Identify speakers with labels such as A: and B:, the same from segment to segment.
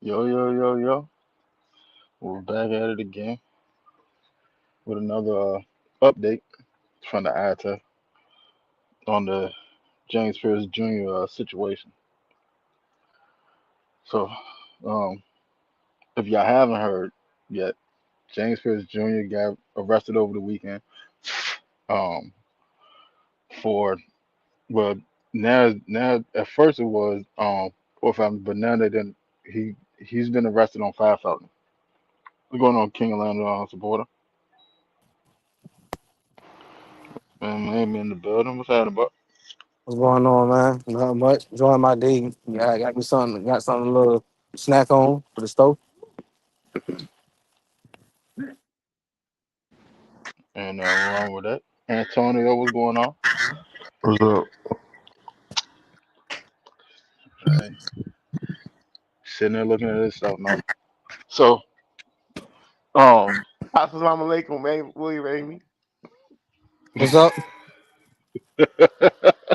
A: Yo, yo, yo, yo. We're back at it again with another update from the ITA on the James Pierce Jr. Situation. So, um, if y'all haven't heard yet, James Pierce Jr. got arrested over the weekend um, for, well, now at first it was four felonies, but now they didn't. He's been arrested on five felonies. What's going on, King of Land supporter? And Miami in the building. What's happening, bro?
B: What's going on, man? Not much. Enjoying my day. Yeah, I got me something. Got something a little snack on for the stove.
A: And wrong with that. Antonio, what's going on?
C: What's up?
A: Right. Sitting there looking at this stuff, man. So, um,
C: Assalamu alaikum, man. William Amy.
B: What's up?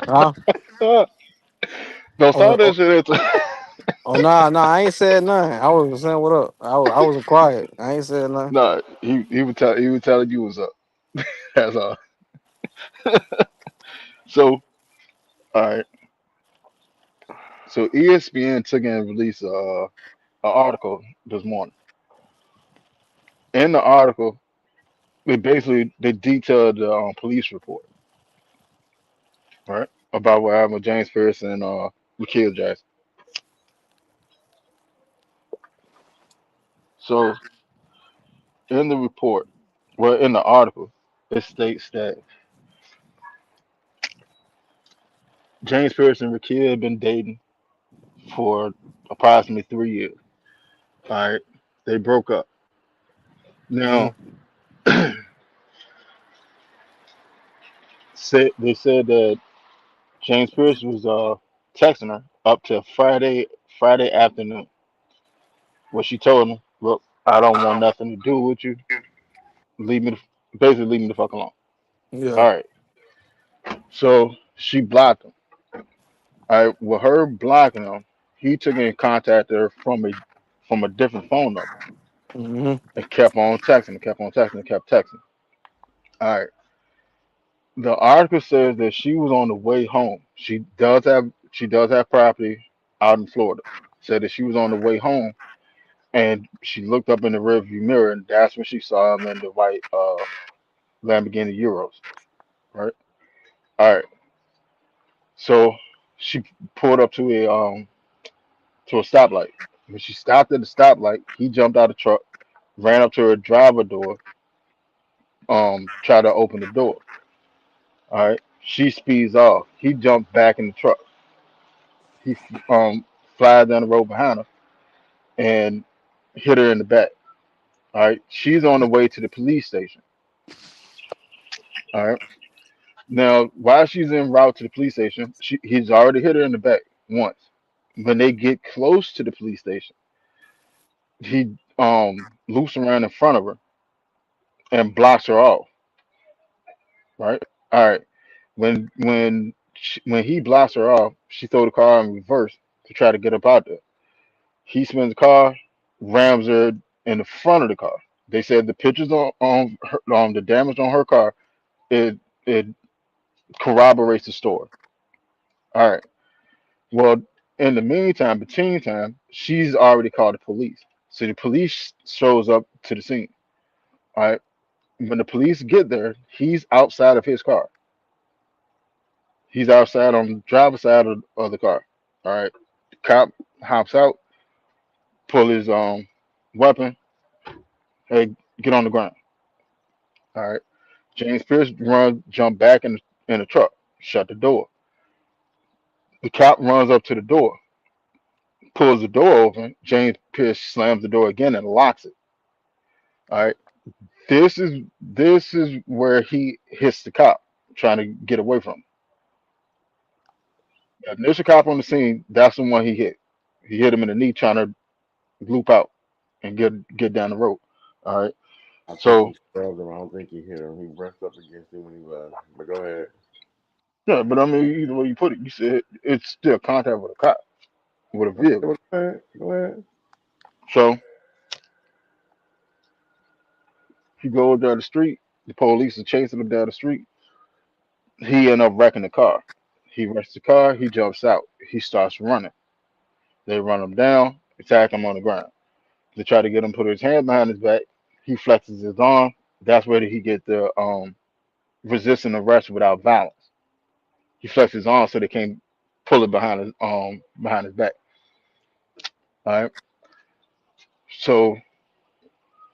B: Huh?
A: don't
B: Oh,
A: start that
B: oh,
A: shit.
B: nah. I ain't said nothing. I was saying what up. I was quiet. I ain't said nothing.
A: Nah, he would tell you what's up. That's all. So, all right. So ESPN took and released an article this morning. In the article, they detailed the police report, right, about what happened with James Pierce and Lakia Jackson. So in the report, well, in the article, it states that James Pierce and Rakia had been dating for approximately 3 years. All right, they broke up.
B: Mm-hmm.
A: Now, they said that James Pierce was texting her up to Friday afternoon, where she told him, "Look, I don't want nothing to do with you. Leave me, basically leave me the fuck alone."
B: Yeah.
A: All right, so she blocked him. All right, with her blocking him, he took and contacted her from a different phone number
B: Mm-hmm.
A: and kept on texting, and kept on texting, and kept texting. All right. The article says that she was on the way home. She does have property out in Florida. Said that she was on the way home and she looked up in the rearview mirror and that's when she saw him in the white Lamborghini Euros. Right. All right. So she pulled up to a stoplight. When she stopped at the stoplight, he jumped out of the truck, ran up to her driver door, tried to open the door. All right. She speeds off. He jumped back in the truck. He flies down the road behind her and hit her in the back. All right. She's on the way to the police station. All right. Now, while she's en route to the police station, he's already hit her in the back once. When they get close to the police station, he loops around in front of her and blocks her off. Right. All right. When he blocks her off, she throw the car in reverse to try to get up out there. He spins the car, rams her in the front of the car. They said the pictures on the damage on her car, it corroborates the story. All right. Well, in the meantime, between time, she's already called the police. So the police shows up to the scene. All right. When the police get there, he's outside of his car. He's outside on the driver's side of the car. All right. The cop hops out, pull his weapon. Hey, get on the ground. All right. James Pierce jump back in the truck, shut the door. The cop runs up to the door, pulls the door open. James Pierce slams the door again and locks it. All right. This is where he hits the cop, trying to get away from him. The initial cop on the scene, that's the one he hit. He hit him in the knee, trying to loop out and get down the road. All right.
C: I think
A: So
C: he stabbed him. I don't think he hit him. He brushed up against him when he was. But go ahead.
A: yeah, but I mean, either way you put it, you said it's still contact with a cop with a vehicle.
C: Go ahead. Go ahead.
A: So he goes down the street. The police are chasing him down the street. He end up wrecking the car. He wrecks the car. He jumps out. He starts running. They run him down, attack him on the ground. They try to get him to put his hand behind his back. He flexes his arm. That's where he get the resisting arrest without violence. He flexes his arm so they can't pull it behind his back. All right. So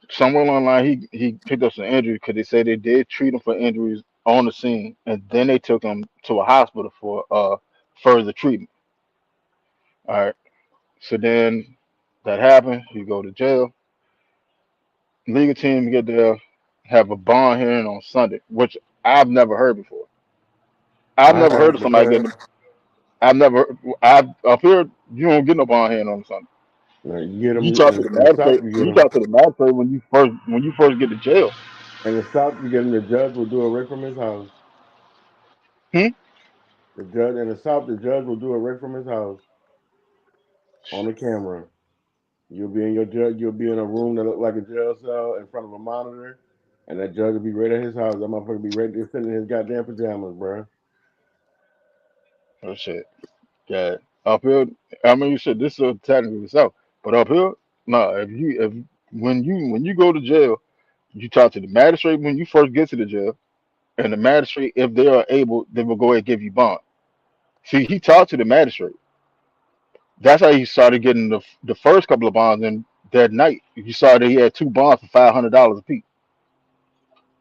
A: somewhere along the line, he picked up some injuries because they said they did treat him for injuries on the scene, and then they took him to a hospital for further treatment. All right. So then that happened. He go to jail. Legal team get there, have a bond hearing on Sunday, which I've never heard before. I've
C: I
A: never heard
C: have
A: of somebody
C: because
A: getting. I've never. I've up here. You don't get no bond hearing on Sunday.
C: you get
A: You
C: them
A: talk to the
C: in the South.
A: magistrate.
C: You get
A: You
C: them
A: talk to the magistrate when you first get to jail.
C: in the South. You get them. The judge will do a right from his house.
A: Hmm?
C: The judge in the South. The judge will do a right from his house on the camera. You'll be in your judge. You'll be in a room that look like a jail cell in front of a monitor, and that judge will be right at his house. That motherfucker be right there sitting in his goddamn pajamas, bro.
A: Oh shit. Yeah. Up here. I mean, you said this is technically the South, but up here, no. If when you go to jail, you talk to the magistrate when you first get to the jail, and the magistrate, if they are able, they will go ahead and give you bond. See, he talked to the magistrate. That's how he started getting the first couple of bonds. And that night, you saw that he had two bonds for $500 apiece.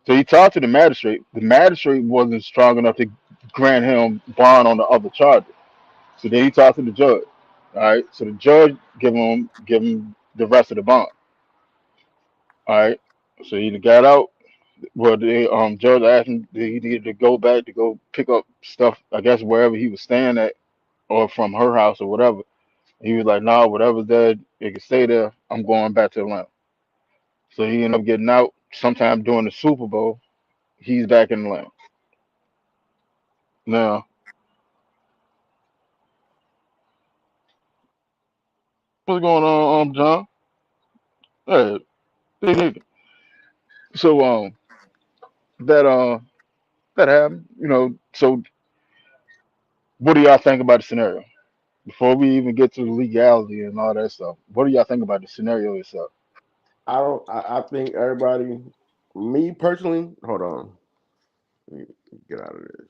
A: So he talked to the magistrate. The magistrate wasn't strong enough to grant him bond on the other charges. So then he talked to the judge. All right. So the judge give him the rest of the bond. All right. So he got out. Well, the judge asked him that he needed to go back to go pick up stuff. I guess wherever he was staying at, or from her house or whatever. He was like, "Nah, whatever's there, it can stay there. I'm going back to Atlanta." So he ended up getting out sometime during the Super Bowl. He's back in Atlanta now. What's going on, John? Hey, hey, nigga. So that that happened. So what do y'all think about the scenario? Before we even get to the legality and all that stuff, what do y'all think about the scenario itself?
C: I don't. I think everybody. Me personally. Hold on. Let me get out of this.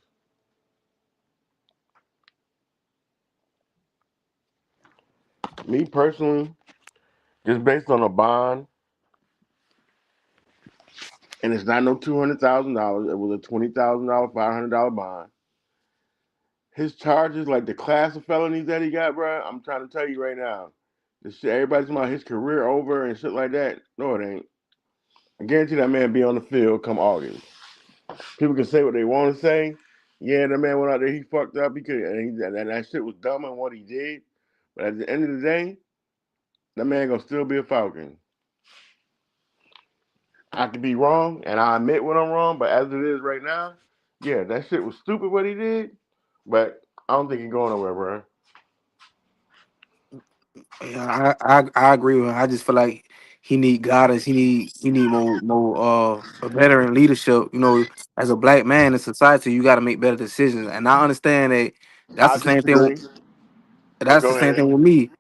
C: Me personally, just based on a bond, and it's not no $200,000. It was a $20,000, $500 bond. His charges, like the class of felonies that he got, bro. I'm trying to tell you right now. The shit everybody's talking about his career over and shit like that. No, it ain't. I guarantee that man be on the field come August. People can say what they want to say. Yeah, that man went out there, he fucked up. He could, and that shit was dumb in what he did. But at the end of the day, that man gonna still be a Falcon. I could be wrong, and I admit when I'm wrong. But as it is right now, yeah, that shit was stupid what he did. But I don't think he's going nowhere, bro.
B: Yeah, I agree with him. I just feel like he need guidance. He need more a veteran leadership. As a black man in society, you got to make better decisions. And I understand that that's
C: I
B: the same thing.
C: disagree. But
B: That's the
C: go
B: same
C: ahead.
B: thing with me.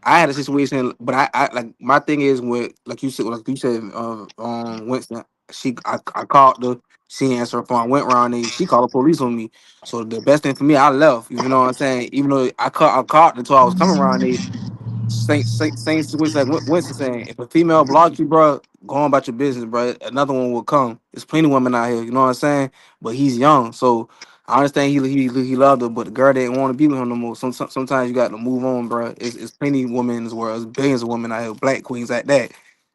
B: I had a situation, but I like my thing is with like you said, Winston. I called the she didn't answer her phone. I went around and she called the police on me. So the best thing for me, I left. You know what I'm saying? Even though I called until I was coming around. Same situation like Winston saying. If a female block you, bro, go on about your business, bro. Another one will come. There's plenty of women out here. You know what I'm saying? But he's young, so I understand he loved her, but the girl didn't want to be with him no more. Sometimes you got to move on, bro. It's plenty of women in this world. There's billions of women out here, black queens like that.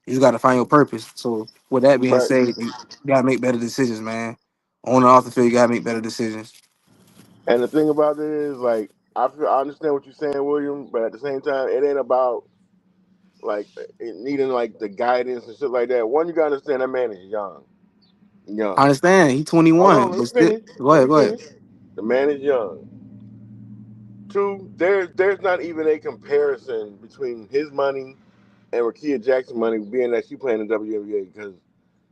B: You got to find your purpose. So with that being
C: But
B: said, you gotta make better decisions, man. On and off the field, you gotta make better decisions.
C: and the thing about it is, like, I understand what you're saying, William. But at the same time, it ain't about like it needing like the guidance and shit like that. One, you gotta understand that man is young,
B: I
C: young.
B: understand. He
C: Hold on,
B: 21,
C: let me
B: but still,
C: finish.
B: go
C: Let
B: ahead,
C: me
B: go ahead.
C: finish. The man is young. Two, there's not even a comparison between his money and Rakia Jackson money, being that she playing in the WNBA, because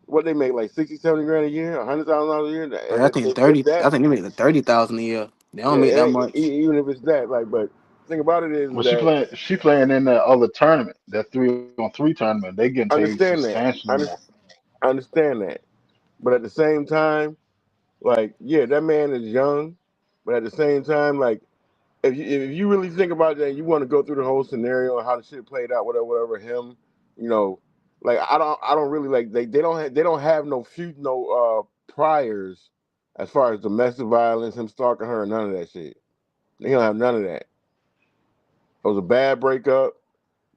C: what they make like 60, 70 grand a year, $100,000 a year,
B: Like, I think
C: if it's
B: 30. I
C: that,
B: think they make like 30,000 a year. They
C: yeah,
B: don't make that much.
C: even if it's that, like, but the thing about it is
A: Well, she
C: that
A: playing in that other tournament, that 3-on-3 tournament. They getting paid
C: understand that,
A: substantially more.
C: I understand that, but at the same time, like, yeah, that man is young, but at the same time, like, if you really think about that, you want to go through the whole scenario and how the shit played out, whatever him, you know, like I don't really like they don't have no few no priors as far as domestic violence, him stalking her, none of that shit. They don't have none of that. It was a bad breakup.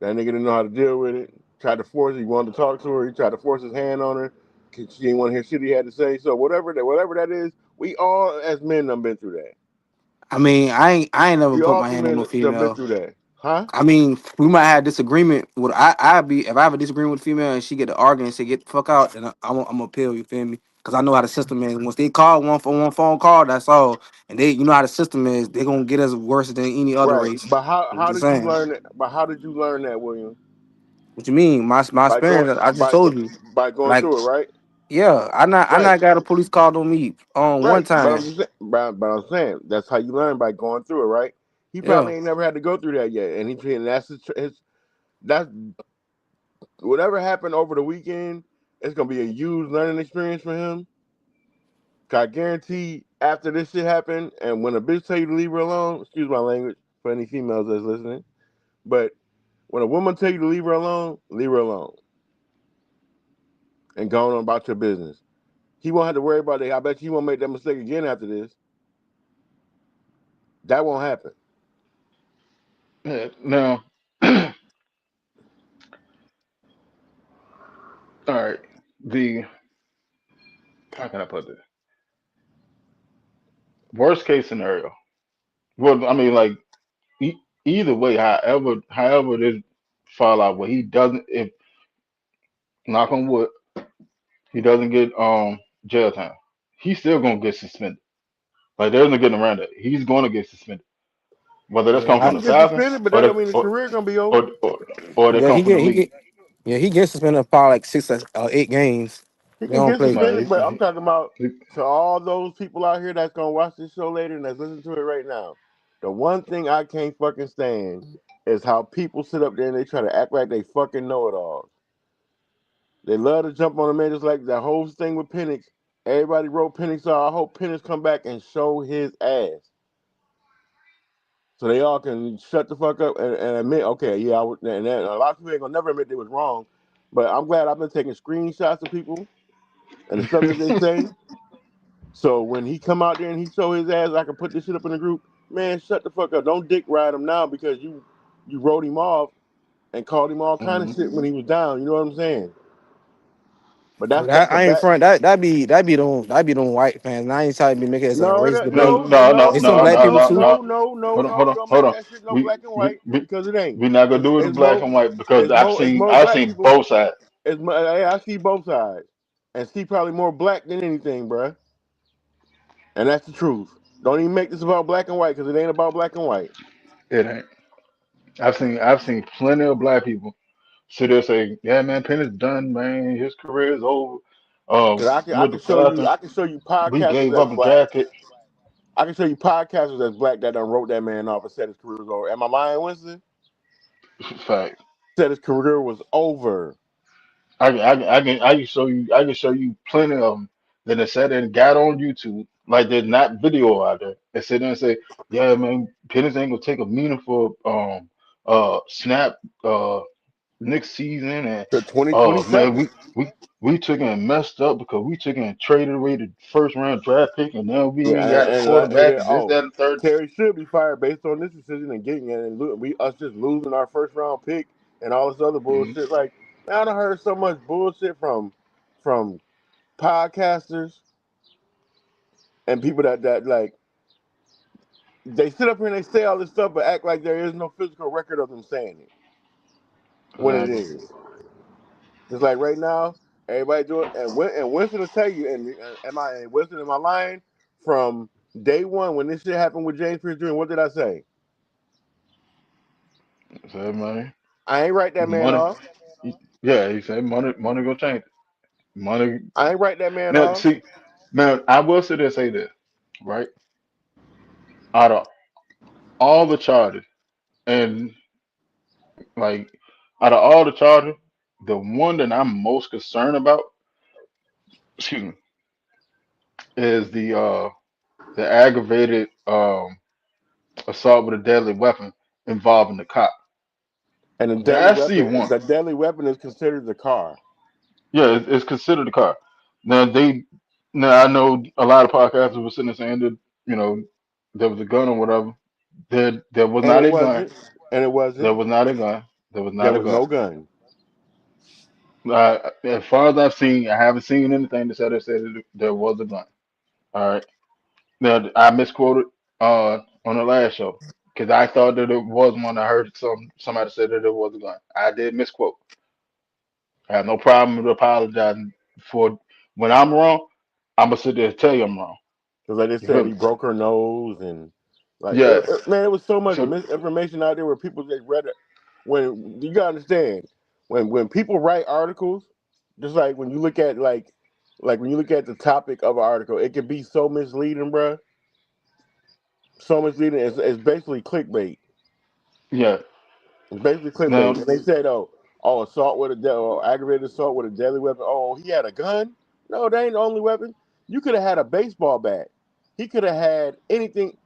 C: That nigga didn't know how to deal with it. Tried to force it. He wanted to talk to her. He tried to force his hand on her. She didn't want to hear shit he had to say. So whatever that is, we all as men done been through that.
B: I mean, I ain't never
C: We
B: put
C: all
B: my hand on no
C: done been
B: female.
C: through that, huh?
B: I mean, we might have disagreement. With I be if I have a disagreement with a female and she get to arguing and say get the fuck out, then I'm gonna appeal. You feel me? Because I know how the system is. Once they call one for one phone call, that's all. And they, you know how the system is. They gonna get us worse than any other
C: Right.
B: race.
C: But
B: I'm
C: how
B: just
C: did you
B: saying.
C: learn that? But how did you learn that, William?
B: What you mean? My
C: By going
B: experience. I just told you.
C: by going
B: Like,
C: through it, right?
B: yeah, I
C: Right.
B: not got a police call on me on one
C: Right. But I'm
B: time.
C: just saying, but I'm saying that's how you learn by going through it, right? He
B: Yeah.
C: probably ain't never had to go through that yet, and that's that's whatever happened over the weekend. It's gonna be a huge learning experience for him. 'Cause I guarantee after this shit happened, and when a bitch tell you to leave her alone, excuse my language for any females that's listening, but when a woman tell you to leave her alone, and go on about your business. He won't have to worry about it. I bet you he won't make that mistake again after this. That won't happen.
A: Yeah, now, all right. The How can I put this? Worst case scenario. Well, I mean, like e- either way, however this fall out, where he doesn't, if knock on wood, he doesn't get jail time, he's still gonna get suspended. Like there's no getting around it. He's gonna get suspended, whether that's
B: Yeah.
A: come
C: He
A: from
B: I,
A: the
C: can get
A: assassin
C: suspended, but
A: or
C: that
A: the,
C: don't mean his career gonna be
A: or,
C: over.
A: or, or they
B: yeah.
A: come from the
B: He
A: league.
B: get. Yeah. He gets suspended probably like 6 or 8 games.
C: He
B: They
C: can
B: don't
C: get
B: play.
A: No,
C: suspended, but I'm talking about
A: he,
C: to all those people out here that's gonna watch this show later and that's listening to it right now. The one thing I can't fucking stand is how people sit up there and they try to act like they fucking know it all. They love to jump on the man just like that whole thing with Penix. Everybody wrote Penix off. I hope Penix come back and show his ass. So they all can shut the fuck up and admit, okay, yeah, I would, and then a lot of people ain't gonna never admit they was wrong. But I'm glad I've been taking screenshots of people and the stuff that they say. So when he come out there and he show his ass, I can put this shit up in the group. Man, shut the fuck up. Don't dick ride him now because you wrote him off and called him all kind of
A: Mhm.
C: shit when he was down. You know what I'm saying? But
B: Well,
C: that's
B: that
C: a
B: I ain't
C: bad.
B: front. That be them white fans. And I ain't trying to be making it as a
C: No,
B: race
C: it,
A: No,
B: debate.
C: no,
A: no, no,
B: It's
C: no,
B: some
A: no,
B: black
A: no,
B: people
C: no,
A: no,
B: too.
A: no.
C: no, no, no,
A: Hold on,
C: no. Don't
A: hold
C: make
A: on.
C: that shit no
A: We
C: black and
A: we
C: white
A: we
C: because it ain't.
A: we not gonna do it in
C: It's
A: black
C: more,
A: and white because
C: it's more
A: I've
C: black
A: seen
C: people.
A: both sides.
C: I see both sides, and see probably more black than anything, bruh. And that's the truth. Don't even make this about black and white because it ain't about black and white.
A: It ain't. I've seen plenty of black people sit there say, "Yeah, man, Penn is done, man. His career is over.
C: Because
A: With the Falcons,
C: I can show you
A: we
C: podcasters
A: gave
C: that's
A: up a
C: black.
A: draft pick."
C: I can show you podcasters that's black that done wrote that man off and said his career was over. Am I lying, Winston?
A: Fact.
C: Said his career was over.
A: I can show you. I can show you plenty of them that have said and got on YouTube. Like there's not video out there. They sit there and say, "Yeah, man, Pennis ain't gonna take a meaningful snap next season." And
C: To
A: man,
C: 2027.
A: we took and messed up because we took and traded away the first round draft pick, and now we
C: Yeah,
A: ain't got a quarterback and this, that, and the third.
C: Terry should be fired based on this decision and getting it, and we us just losing our first round pick and all this other
A: Mhm.
C: bullshit. Like, man, I heard so much bullshit from podcasters and people that like they sit up here and they say all this stuff but act like there is no physical record of them saying it when it
A: Exactly.
C: is. Just like right now, everybody doing and Winston will tell you. And Winston am I lying? From day one when this shit happened with James Pierce Jr., what did I say?
A: Is that money?
C: I ain't write that man
A: Money,
C: off.
A: yeah, he said money gonna change it. Money.
C: I ain't write that man
A: Now,
C: off.
A: see, now I will sit there and say this, right? Out of all the charges, and like out of all the charges, the one that I'm most concerned about, excuse me, is the aggravated assault with a deadly weapon involving the cop.
C: And
A: That's the one.
C: the deadly weapon is considered the car.
A: Yeah, it's considered a car. Now they, now I know a lot of podcasters were sitting there saying that you know there was a gun or whatever. There was
C: And
A: not
C: it
A: a gun.
C: wasn't. And it
A: There
C: wasn't.
A: was not a gun. There was
C: There
A: not a
C: was
A: gun.
C: no gun.
A: As far as I've seen, I haven't seen anything that said that there was a gun. All right. Now I misquoted on the last show because I thought that it was one. I heard somebody said that it was a gun. I did misquote. I have no problem with apologizing for when I'm wrong. I'm gonna sit there and tell you I'm wrong.
C: Because like they
A: You feel
C: said,
A: me?
C: he broke her nose and like
A: Yeah.
C: man, it was so much
A: So
C: misinformation out there where people just read it. When you gotta understand, when people write articles, just like when you look at like when you look at the topic of an article, it can be so misleading, bruh. So misleading. It's basically clickbait.
A: yeah.
C: It's basically clickbait.
A: Now
C: When they said, assault with a or aggravated assault with a deadly weapon. Oh, he had a gun. No, that ain't the only weapon. You could have had a baseball bat. He could have had anything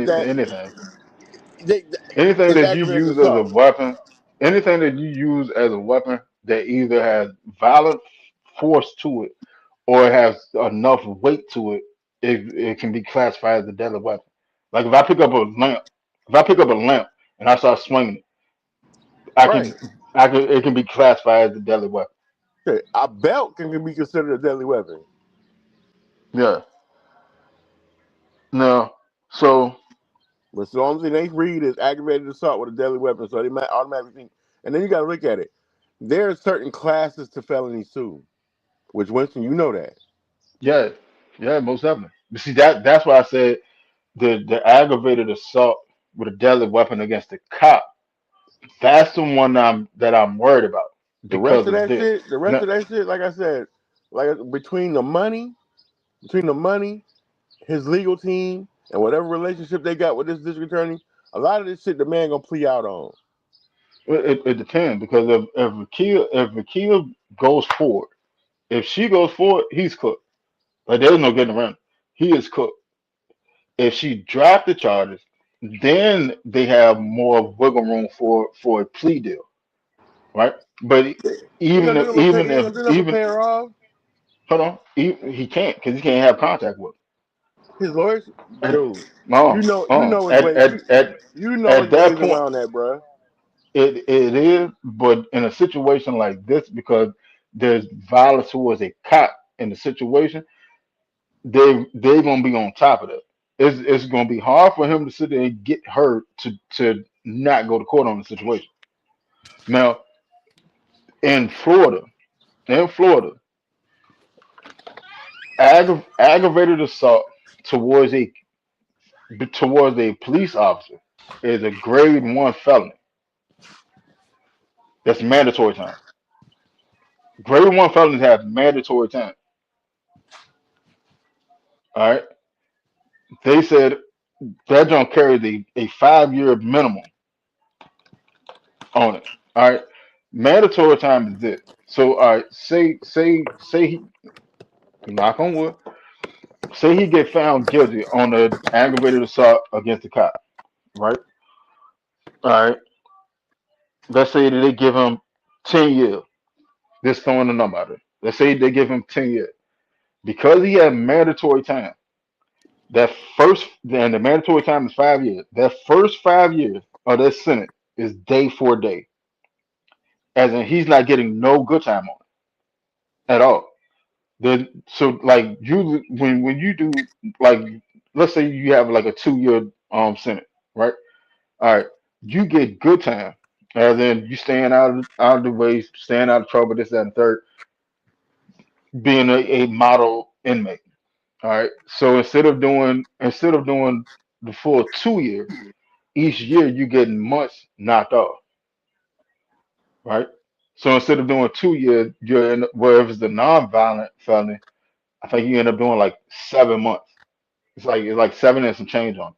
C: that
A: anything.
C: they,
A: Anything
C: is
A: that you
C: aggravated
A: use as a
C: assault.
A: weapon, anything that you use as a weapon that either has violent force to it or it has enough weight to it, it can be classified as a deadly weapon. Like if I pick up a lamp and I start swinging it, I
C: Right.
A: can, it can be classified as a deadly weapon.
C: Okay. A belt can be considered a deadly weapon.
A: Yeah. No. So
C: But the only thing they read is aggravated assault with a deadly weapon. So they might automatically think. And then you got to look at it. There are certain classes to felonies too. Which Winston, you know that.
A: yeah, yeah, most definitely. But see that's why I said the aggravated assault with a deadly weapon against the cop. That's the one I'm worried about because of this.
C: The rest
A: Now,
C: of that shit, like I said, like between the money, his legal team, and whatever relationship they got with this district attorney, a lot of this shit the man gonna plea out on.
A: it depends because if Rakia goes forward, if she goes forward, he's cooked. Like there's no getting around. It. He is cooked. If she dropped the charges, then they have more wiggle room for a plea deal, right? But
C: You gonna do him a pay?
A: even
C: You
A: if
C: gonna do him a
A: even
C: pay her off?
A: hold on, he can't because he can't have contact with
C: His lawyers,
A: her.
C: dude.
A: No,
C: You know his
A: at
C: way. You know
A: at
C: his
A: that
C: ways
A: point.
C: around that, bruh.
A: It is, but in a situation like this, because there's violence towards a cop in the situation, they're gonna be on top of that. It's gonna be hard for him to sit there and get her to not go to court on the situation. Now in Florida, in Florida, aggravated assault towards a towards a police officer is a grade 1 felony. That's mandatory time. Grade 1 felonies have mandatory time. All right. They said that don't carry a 5 year minimum on it. All right. Mandatory time is this. So all right, say he knock on wood, say he get found guilty on the aggravated assault against the cop, right? All right. Let's say that they give him 10 years. Just throwing a number out there. Let's say they give him 10 years. Because he had mandatory time, that first and the mandatory time is 5 years. That first 5 years of that sentence is day for day. As in he's not getting no good time on it at all. So like you when you do like let's say you have like a 2 year sentence, right? All right, you get good time, as in you staying out of the way, staying out of trouble, this, that, and third, being a model inmate. All right. So instead of doing the full 2 years, each year you getting months knocked off, right? So instead of doing 2 years, you're in, well, if it's a non-violent felony, I think you end up doing like 7 months. It's like seven and some change on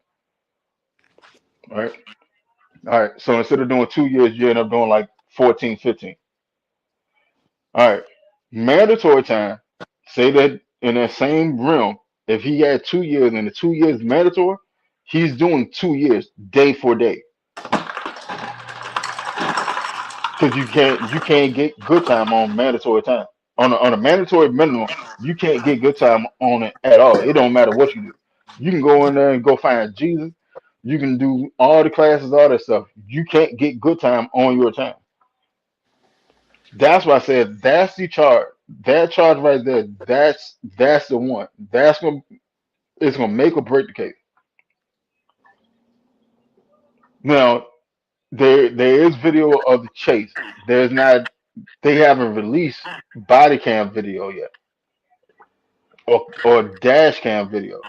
A: it, right? All right. So instead of doing 2 years, you end up doing like 14, 15. All right. Mandatory time. Say that in that same realm, if he had 2 years and the 2 years mandatory, he's doing 2 years day for day because you can't get good time on mandatory time. On a mandatory minimum, you can't get good time on it at all. It don't matter what you do. You can go in there and go find Jesus. You can do all the classes, all that stuff. You can't get good time on your time. That's why I said that's the charge. That charge right there, that's the one. It's gonna make or break the case. Now there is video of the chase. There's not. They haven't released body cam video yet, or dash cam video.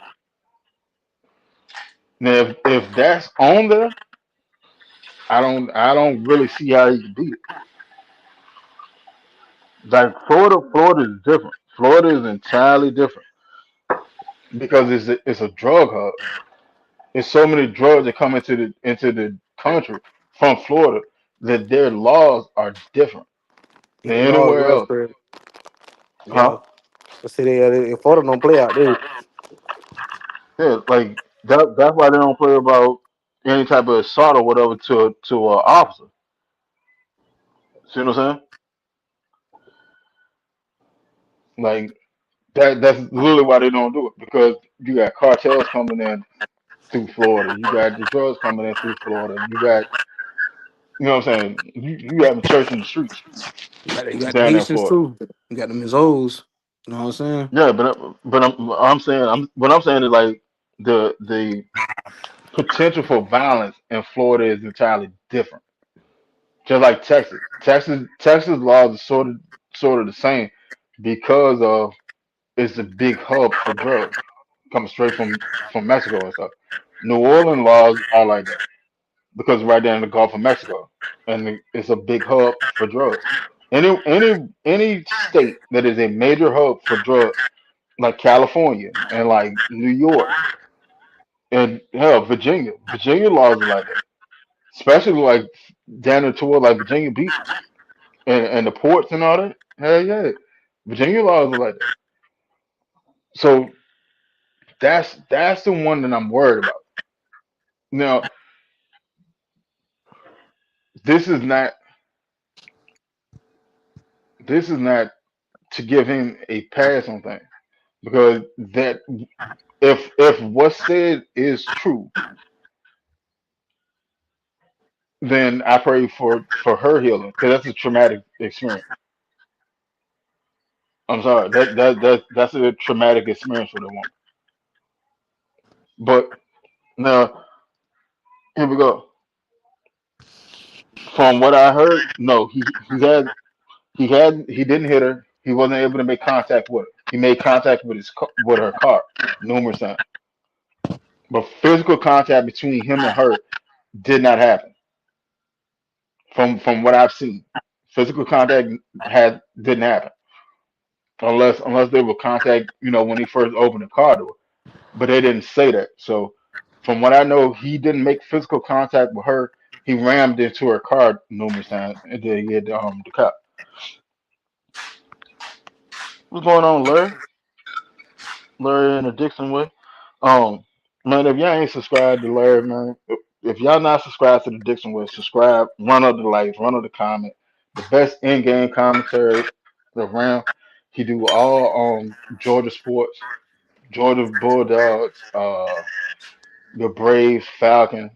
A: Now if that's on there, I don't really see how he can beat it. Like Florida is different. Florida is entirely different because it's a drug hub. There's so many drugs that come into the country from Florida that their laws are different
B: Yeah,
A: than
B: they laws
A: anywhere
B: real
A: else.
B: crazy.
A: Huh?
B: Yeah. I see they Florida don't play out there.
A: Yeah, like that's why they don't play about any type of assault or whatever to an officer. See what I'm saying? Like that's literally why they don't do it because you got cartels coming in through Florida. You got the drugs coming in through Florida. You know what I'm saying? You having church in the streets
B: You got the
A: down there in
B: Haitians
A: Florida.
B: too. You got the Mizos. You know what I'm saying?
A: Yeah, but I'm saying what I'm saying is like the potential for violence in Florida is entirely different. Just like Texas. Texas laws are sort of the same because of it's a big hub for drugs coming straight from Mexico and stuff. New Orleans laws are like that because right there in the Gulf of Mexico, and it's a big hub for drugs. Any state that is a major hub for drugs, like California and like New York and hell Virginia laws are like that, especially like down there toward like Virginia Beach and the ports and all that. Hell yeah, Virginia laws are like that. So that's the one that I'm worried about. Now, this is not this is not to give him a pass on things because that if what's said is true, then I pray for her healing because that's a traumatic experience. I'm sorry that's a traumatic experience for the woman. But now here we go. From what I heard, no, he didn't hit her. He wasn't able to make contact with her. He made contact with with her car numerous times, but physical contact between him and her did not happen. From what I've seen, physical contact had didn't happen unless they were contact. When he first opened the car door, but they didn't say that. So from what I know, he didn't make physical contact with her. He rammed into her car numerous times, and then he hit the cop. What's going on, Larry? Larry in the Dixon way. Um, man, if y'all ain't subscribed to Larry, man, if y'all not subscribed to the Dixon way, subscribe, run up the likes, run up the comment. The best in-game commentary around. He do all Georgia sports, Georgia Bulldogs, the Braves, Falcon,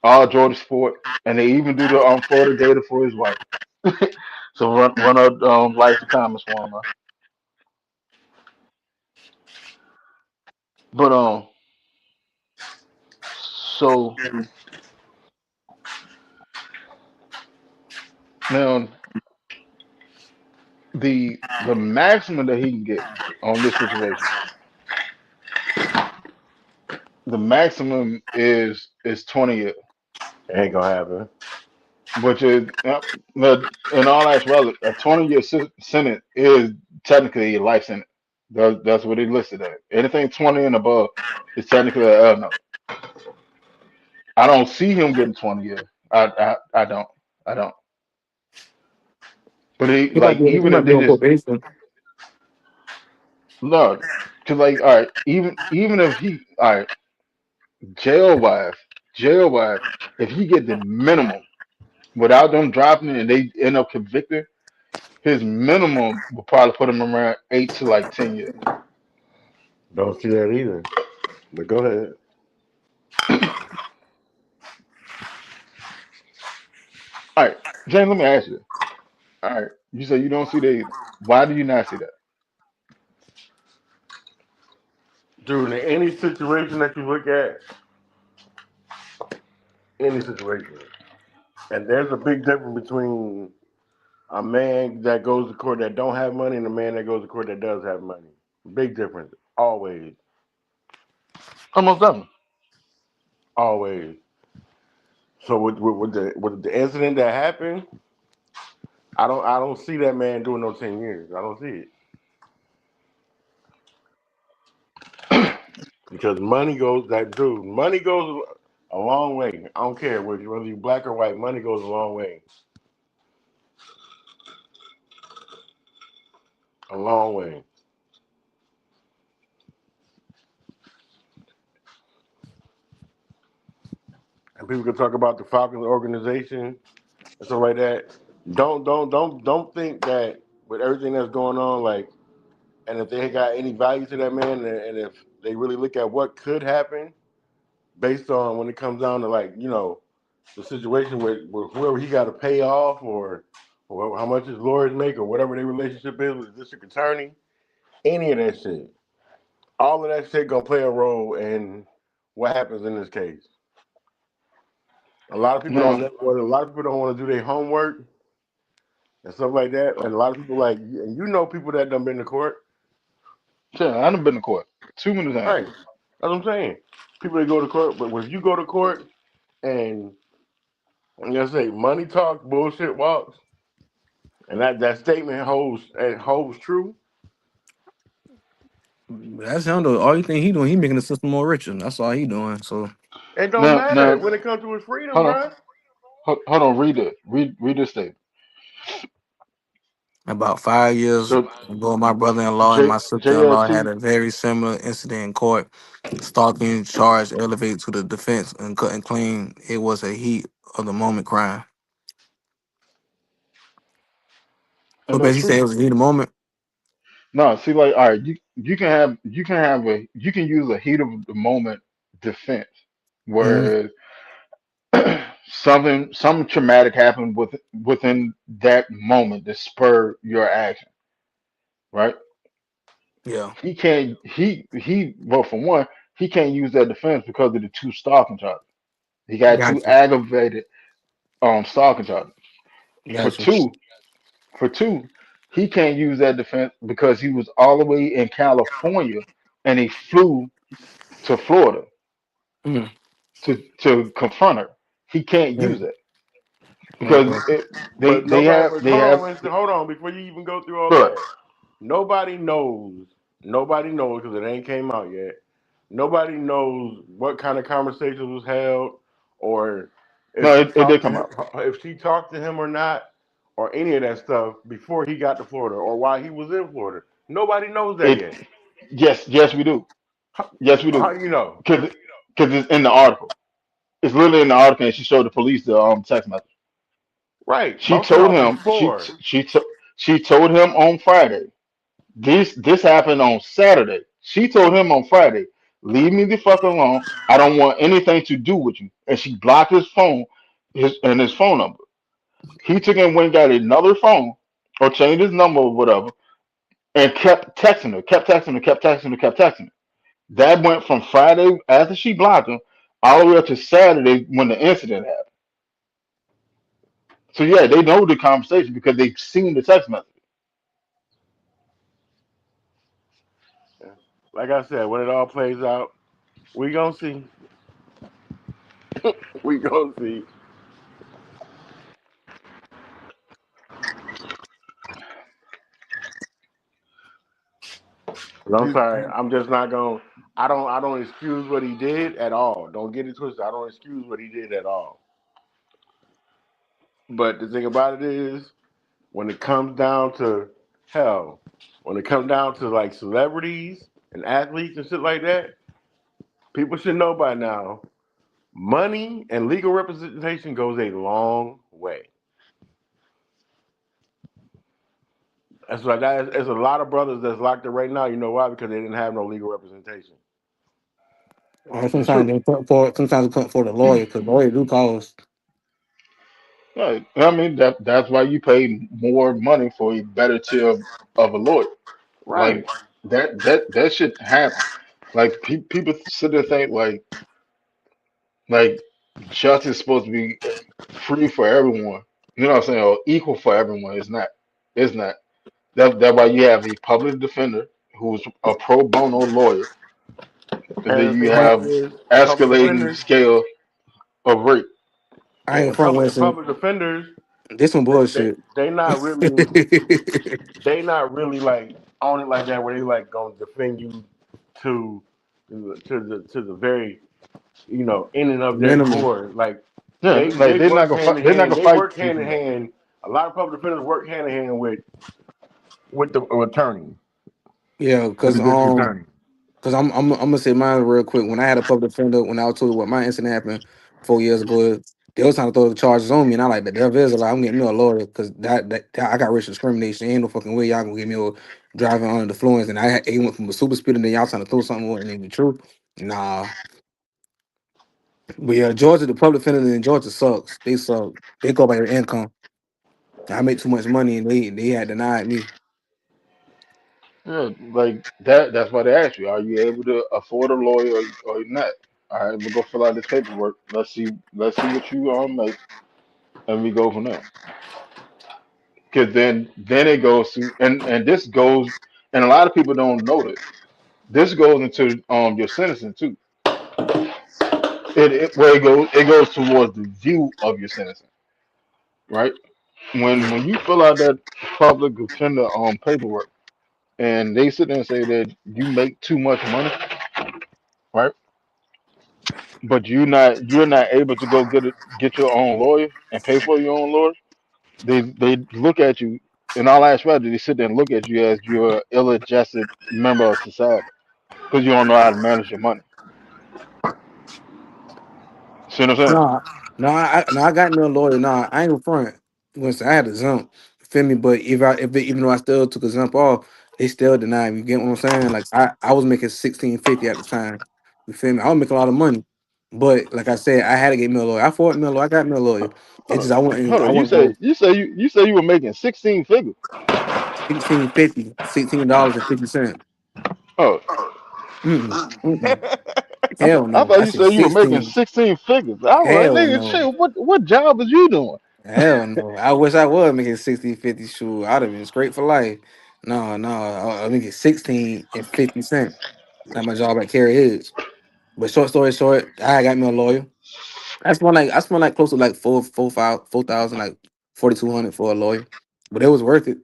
A: all Georgia sport, and they even do the Florida Gator for his wife. So run up likes and comments for him, man. But so now the maximum that he can get on this situation, the maximum is 20 years.
C: Ain't gonna happen.
A: which is in all actuality, a 20-year sentence is technically a life sentence. That's what it listed at. Anything 20 and above is technically a no. I don't see him getting 20 years. I don't. I don't. But he like
B: He
A: even
B: might
A: if
B: be
A: they
B: on
A: just
B: probation.
A: no, because like all right, even if he all right, jail wise, jail wise, if he get the minimum without them dropping it and they end up convicted, his minimum will probably put him around 8 to like 10 years.
C: Don't see that either. But go ahead.
A: All right, James, let me ask you. All right, you say you don't see that either. Why do you not see that?
C: Dude, in any situation that you look at, any situation, and there's a big difference between a man that goes to court that don't have money and a man that goes to court that does have money. Big difference. Always.
A: Almost done.
C: Always. So with the incident that happened, I don't see that man doing no 10 years. I don't see it. Because money goes a long way. I don't care whether you're black or white, money goes a long way. A long way. And people can talk about the Falcons organization and stuff like that. Don't think that with everything that's going on, like, and if they got any value to that man, and if they really look at what could happen based on when it comes down to, like, the situation with whoever he got to pay off, or how much his lawyers make, or whatever their relationship is with the district attorney, any of that shit, all of that shit gonna play a role in what happens in this case. A lot of people don't
A: No,
C: never want. A lot of people don't want to do their homework and stuff like that. And a lot of people, like, and people that done been to court,
A: shit, I done been to court too many times.
C: right? That's what I'm saying. People that go to court, but when you go to court and, like I say, money talks, bullshit walks, and that statement holds true.
B: That's him though. All you think he doing, he making the system more richer. That's all he doing. So
C: It don't matter
A: Now,
C: when it comes to his freedom,
A: hold on,
C: bro.
A: hold on. Read it. Read this statement.
B: about 5 years
A: So
B: ago, my brother-in-law and my sister-in-law had
A: JLT.
B: a very similar incident in court. Stalking charge elevated to the defense and couldn't claim it was a heat of the moment crime. So
A: And that's
B: basically, say
A: true.
B: it was a heat of the moment.
A: No, see, like, all right, you can use a heat of the moment defense,
B: Hmm.
A: whereas something traumatic happened within that moment that spurred your action, right?
B: Yeah,
A: He can't he well for one, he can't use that defense because of the two stalking charges. He got two
B: got you,
A: aggravated stalking charges. For
B: got you.
A: two, for two, he can't use that defense because he was all the way in California and he flew to Florida
B: Mm.
A: to confront her. He can't
B: Yeah.
A: use it because
B: Okay.
C: But
A: they
C: nobody.
A: have
C: But
A: they
C: hold on,
A: have
C: Winston. Hold on before you even go through all
A: look.
C: that. Nobody knows. Nobody knows because it ain't came out yet. Nobody knows what kind of conversations was held, or if
A: No,
C: she
A: it did
C: talked to
A: come
C: him,
A: out.
C: or not, or any of that stuff before he got to Florida or while he was in Florida. Nobody knows that
A: It
C: yet.
A: yes we do.
C: How,
A: Yes we
C: how
A: do.
C: you know?
A: Because it's in the article. It's literally in the article, and she showed the police the text message.
C: Right, but
A: She
C: I'm talking
A: told
C: about
A: him
C: before.
A: she told him on Friday. This happened on Saturday. She told him on Friday, "Leave me the fuck alone. I don't want anything to do with you." And she blocked his phone, his phone number. He took and went and got another phone or changed his number or whatever, and kept texting her, kept texting her, kept texting her, kept texting her. That went from Friday after she blocked him all the way up to Saturday when the incident happened. So yeah, they know the conversation because they've seen the text message.
C: Like I said, when it all plays out, we gonna see. We gonna see. But I'm
B: You,
C: sorry, I'm just not going. I don't excuse what he did at all. Don't get it twisted. I don't excuse what he did at all. But the thing about it is, when it comes down to hell, when it comes down to like celebrities and athletes and shit like that, people should know by now. Money and legal representation goes a long way. That's like that. There's a lot of brothers that's locked up right now. You know why? Because they didn't have no legal representation.
B: or
A: That's
B: sometimes
A: true.
B: they put for sometimes they put for the lawyer because lawyer do cost.
A: Right. I mean that's why you pay more money for a better tier of a lawyer.
C: Right.
A: Like that should happen. Like people sit there and think like justice is supposed to be free for everyone. You know what I'm saying? Or equal for everyone. It's not. It's not. That's why you have a public defender who's a pro bono lawyer, and then
C: And the
A: you
C: thing about
B: Hey,
C: it
A: have
C: is, public
A: escalating
C: defenders
A: scale of rape.
B: I ain't
C: and
B: front
C: public
B: Winston.
C: public defenders,
B: This some
C: they they,
B: bullshit.
C: they not really they not really like on it like that where they like gonna defend you to to the very in and of their
B: Minimum.
C: core. Like
A: Yeah,
C: they
A: like
C: work hand in
A: they're not
C: hand.
A: gonna
C: They
A: fight
C: work
A: you
C: hand in
A: from that.
C: hand. A lot of public defenders work hand in hand with the attorney,
B: Yeah,
C: with the district attorney.
B: cause I'm gonna say mine real quick. When I had a public defender, when I was told what my incident happened 4 years ago, they was trying to throw the charges on me, and I like the devil is a lie. I'm getting me a lawyer because that I got racial discrimination. Ain't no fucking way y'all gonna give me a driving under the influence, and it went from a super speed, and then y'all trying to throw something on it and be true. Nah, but yeah, Georgia, the public defender in Georgia sucks. They suck. They go by your income. I make too much money, and they had denied me.
A: Yeah, like that's why they ask you, are you able to afford a lawyer or you're not? All right, we'll go fill out this paperwork. Let's see what you make, and we go from there. Because then it goes to and this goes and a lot of people don't know this. This goes into your sentencing too. Where it goes towards the view of your sentencing, right? When you fill out that public defender paperwork and they sit there and say that you make too much money, right? But you're not able to go get your own lawyer and pay for your own lawyer. They look at you in all actuality. They sit there and look at you as you're an ill-adjusted member of society because you don't know how to manage your money. See what I'm saying?
B: No, no, I got no lawyer. No, I ain't gonna front. Once I had a jump, feel me. But even though I still took a jump off, they still denied me. You get what I'm saying? Like I was making 1650 at the time. You feel me? I was making a lot of money, but like I said, I had to get me a lawyer. I fought me a lawyer. I got me a lawyer. It's
A: Hold
B: just
A: on, hold
B: I
A: on. You
B: wasn't
A: say
B: going
A: you say you were making 16 figures.
B: 1650, $16.50.
A: Oh,
B: Mm-mm, mm-mm.
A: I,
B: Hell
A: I
B: no.
A: thought
B: I
A: you
B: said
A: said you were making
B: 16.
A: 16 figures. I was like,
B: Hell
A: nigga,
B: no.
A: shit. What job was you doing?
B: Hell no. I wish I was making 60, 50 shoes. I'd have been straight for life. No, no. I making 16 and 50 cents. Like my job at Carry Edge. But short story short, I got me a lawyer. I spent like close to like 4,000, like 4,200 for a lawyer. But it was worth it.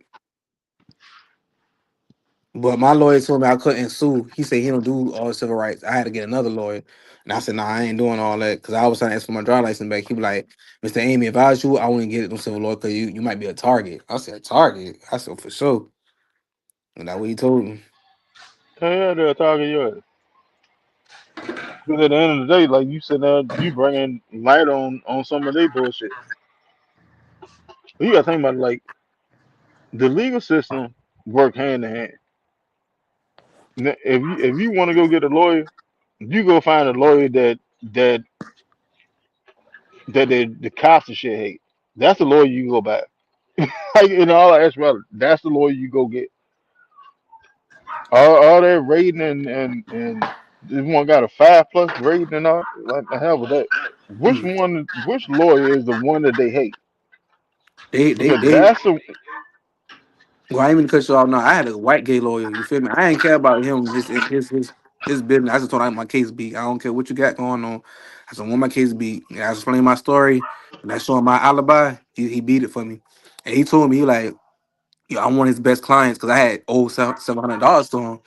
B: But my lawyer told me I couldn't sue. He said he don't do all the civil rights. I had to get another lawyer. And I said, nah, I ain't doing all that. Cause I was trying to ask for my driver's license back. He be like, Mr. Amy, if I was you, I wouldn't get it on civil law because you might be a target. I said, target? I said, for sure. And that's what he told me.
A: Yeah, they're talking yours. Because at the end of the day, like you said, you bringing light on some of their bullshit. You got to think about it, like the legal system work hand in hand. If you want to go get a lawyer, you go find a lawyer that the cops and shit hate. That's the lawyer you go back. Like in all actuality, that's the lawyer you go get. All that rating and this one got a 5+ rating and all. Like the hell with that.
B: Mm.
A: Which lawyer is the one that they hate? Because
B: They.
A: that's the
B: Well, I ain't even cut you off. No, I had a white gay lawyer. You feel me? I ain't care about him. His business. I just told him my case beat. I don't care what you got going on. I just want my case beat. And I was explaining my story and I showed him my alibi. He beat it for me. And he told me he like. Yeah, I'm one of his best clients because I had owed $700 to him.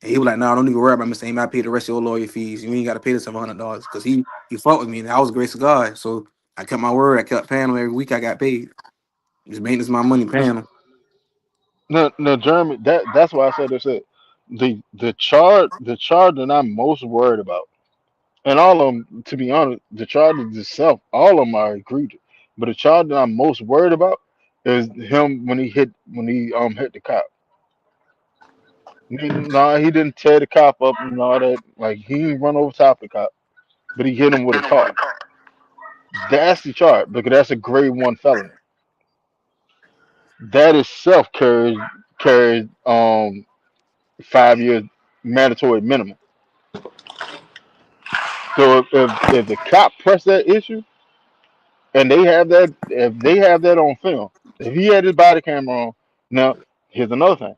B: And he was like, "No, don't even worry about me saying I paid the rest of your lawyer fees. You ain't got to pay the $700 because he fought with me and I was the grace of God. So I kept my word. I kept paying him every week. I got paid. Just maintenance my money, paying him.
A: No, Jeremy. That's why I said this. It the charge that I'm most worried about, and all of them, to be honest, the charges itself, all of them are egregious. But the charge that I'm most worried about is him when he hit the cop. No, he didn't tear the cop up and all that. Like he didn't run over top of the cop, but he hit him with a car. That's the charge because that's a grade 1 felony. That itself carries 5 years mandatory minimum. So if the cop press that issue and if they have that on film, if he had his body camera on, now here's another thing: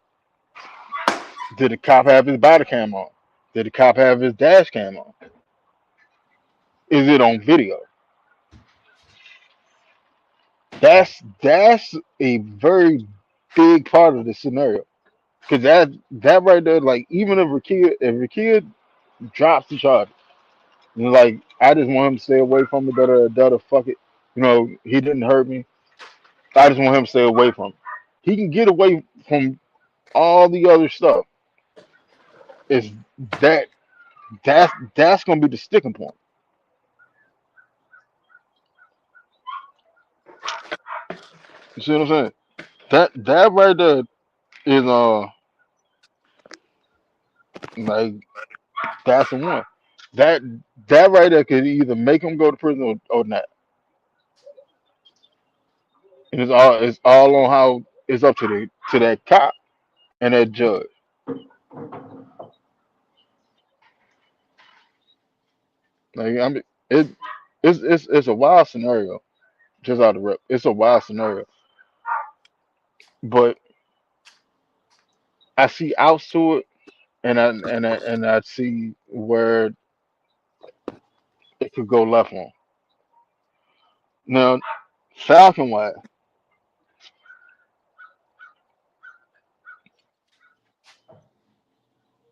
A: did the cop have his body camera on? Did the cop have his dash cam on? Is it on video? That's a very big part of the scenario because that right there, like even if a kid drops the charge, like I just want him to stay away from it. Da fuck it. He didn't hurt me. I just want him to stay away from it. He can get away from all the other stuff. Is that that's gonna be the sticking point. You see what I'm saying? That right there is like that's the one. That that right there could either make him go to prison or not. And it's all on how it's up to that cop and that judge. Like I mean it's a wild scenario. Just out of rep. It's a wild scenario. But I see outs to it and I see where it could go left on. Now, Falcon wise.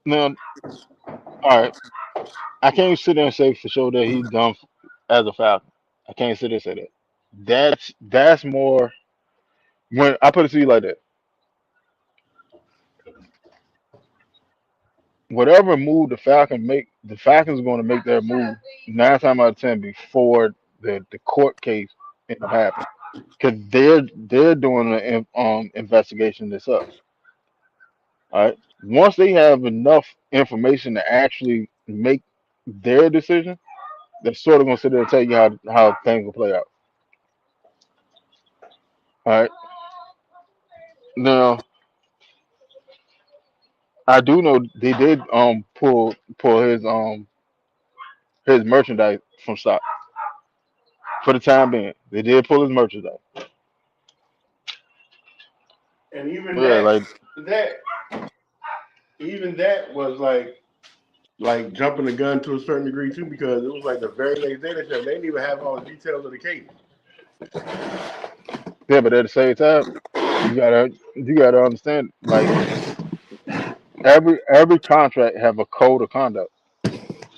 A: Now, all right. I can't sit there and say for sure that he's done as a Falcon. I can't sit there and say that. That's more when I put it to you like that. Whatever move the Falcon make, the Falcons going to make their move 9 times out of 10 before the court case end up happening because they're doing an investigation themselves. All right. Once they have enough information to actually make their decision, they're sort of going to sit there and tell you how things will play out. All right. Now, I do know they did pull his merchandise from stock for the time being. They did pull his merchandise.
C: And even
A: Yeah,
C: that,
A: like
C: that, even that was like jumping the gun to a certain degree too, because it was like the very next day they said they didn't even have all the details of the case.
A: yeah, but at the same time, you gotta understand like every contract have a code of conduct.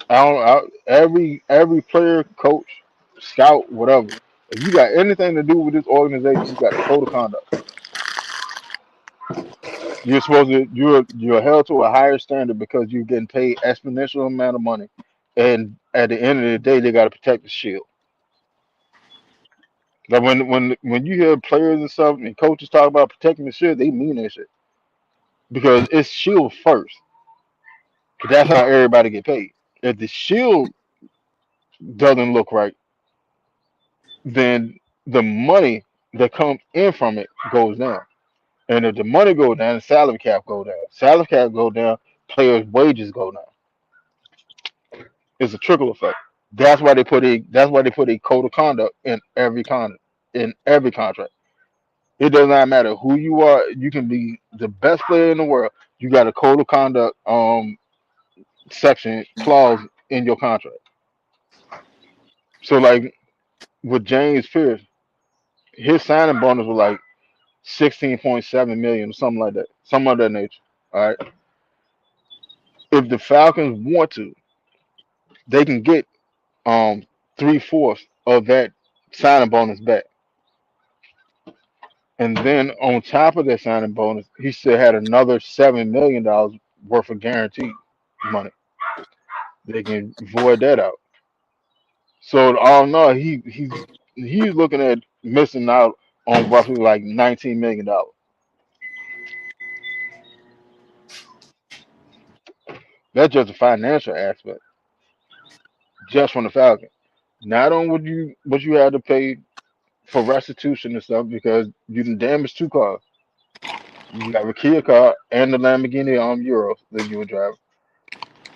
A: Every player, coach, scout, whatever. If you got anything to do with this organization, you got a code of conduct. You're held to a higher standard because you're getting paid exponential amount of money, and at the end of the day, they got to protect the shield. Like when you hear players and stuff and coaches talk about protecting the shield, they mean that shit because it's shield first. 'Cause that's how everybody get paid. If the shield doesn't look right, then the money that comes in from it goes down. And if the money go down, the salary cap go down. Salary cap go down, players' wages go down. It's a trickle effect. That's why they put a code of conduct in every contract. It does not matter who you are. You can be the best player in the world. You got a code of conduct section clause in your contract. So like with James Pierce, his signing bonus was like 16.7 million or something like that, some of that nature. All right. If the Falcons want to, they can get 3/4 of that signing bonus back. And then on top of that signing bonus, he still had another $7 million worth of guaranteed money. They can void that out. So all in all, he's looking at missing out on roughly like $19 million. That's just a financial aspect, just from the Falcons. Not on what you had to pay for restitution and stuff because you can damage two cars. You got a Kia car and the Lamborghini Euros that you were driving.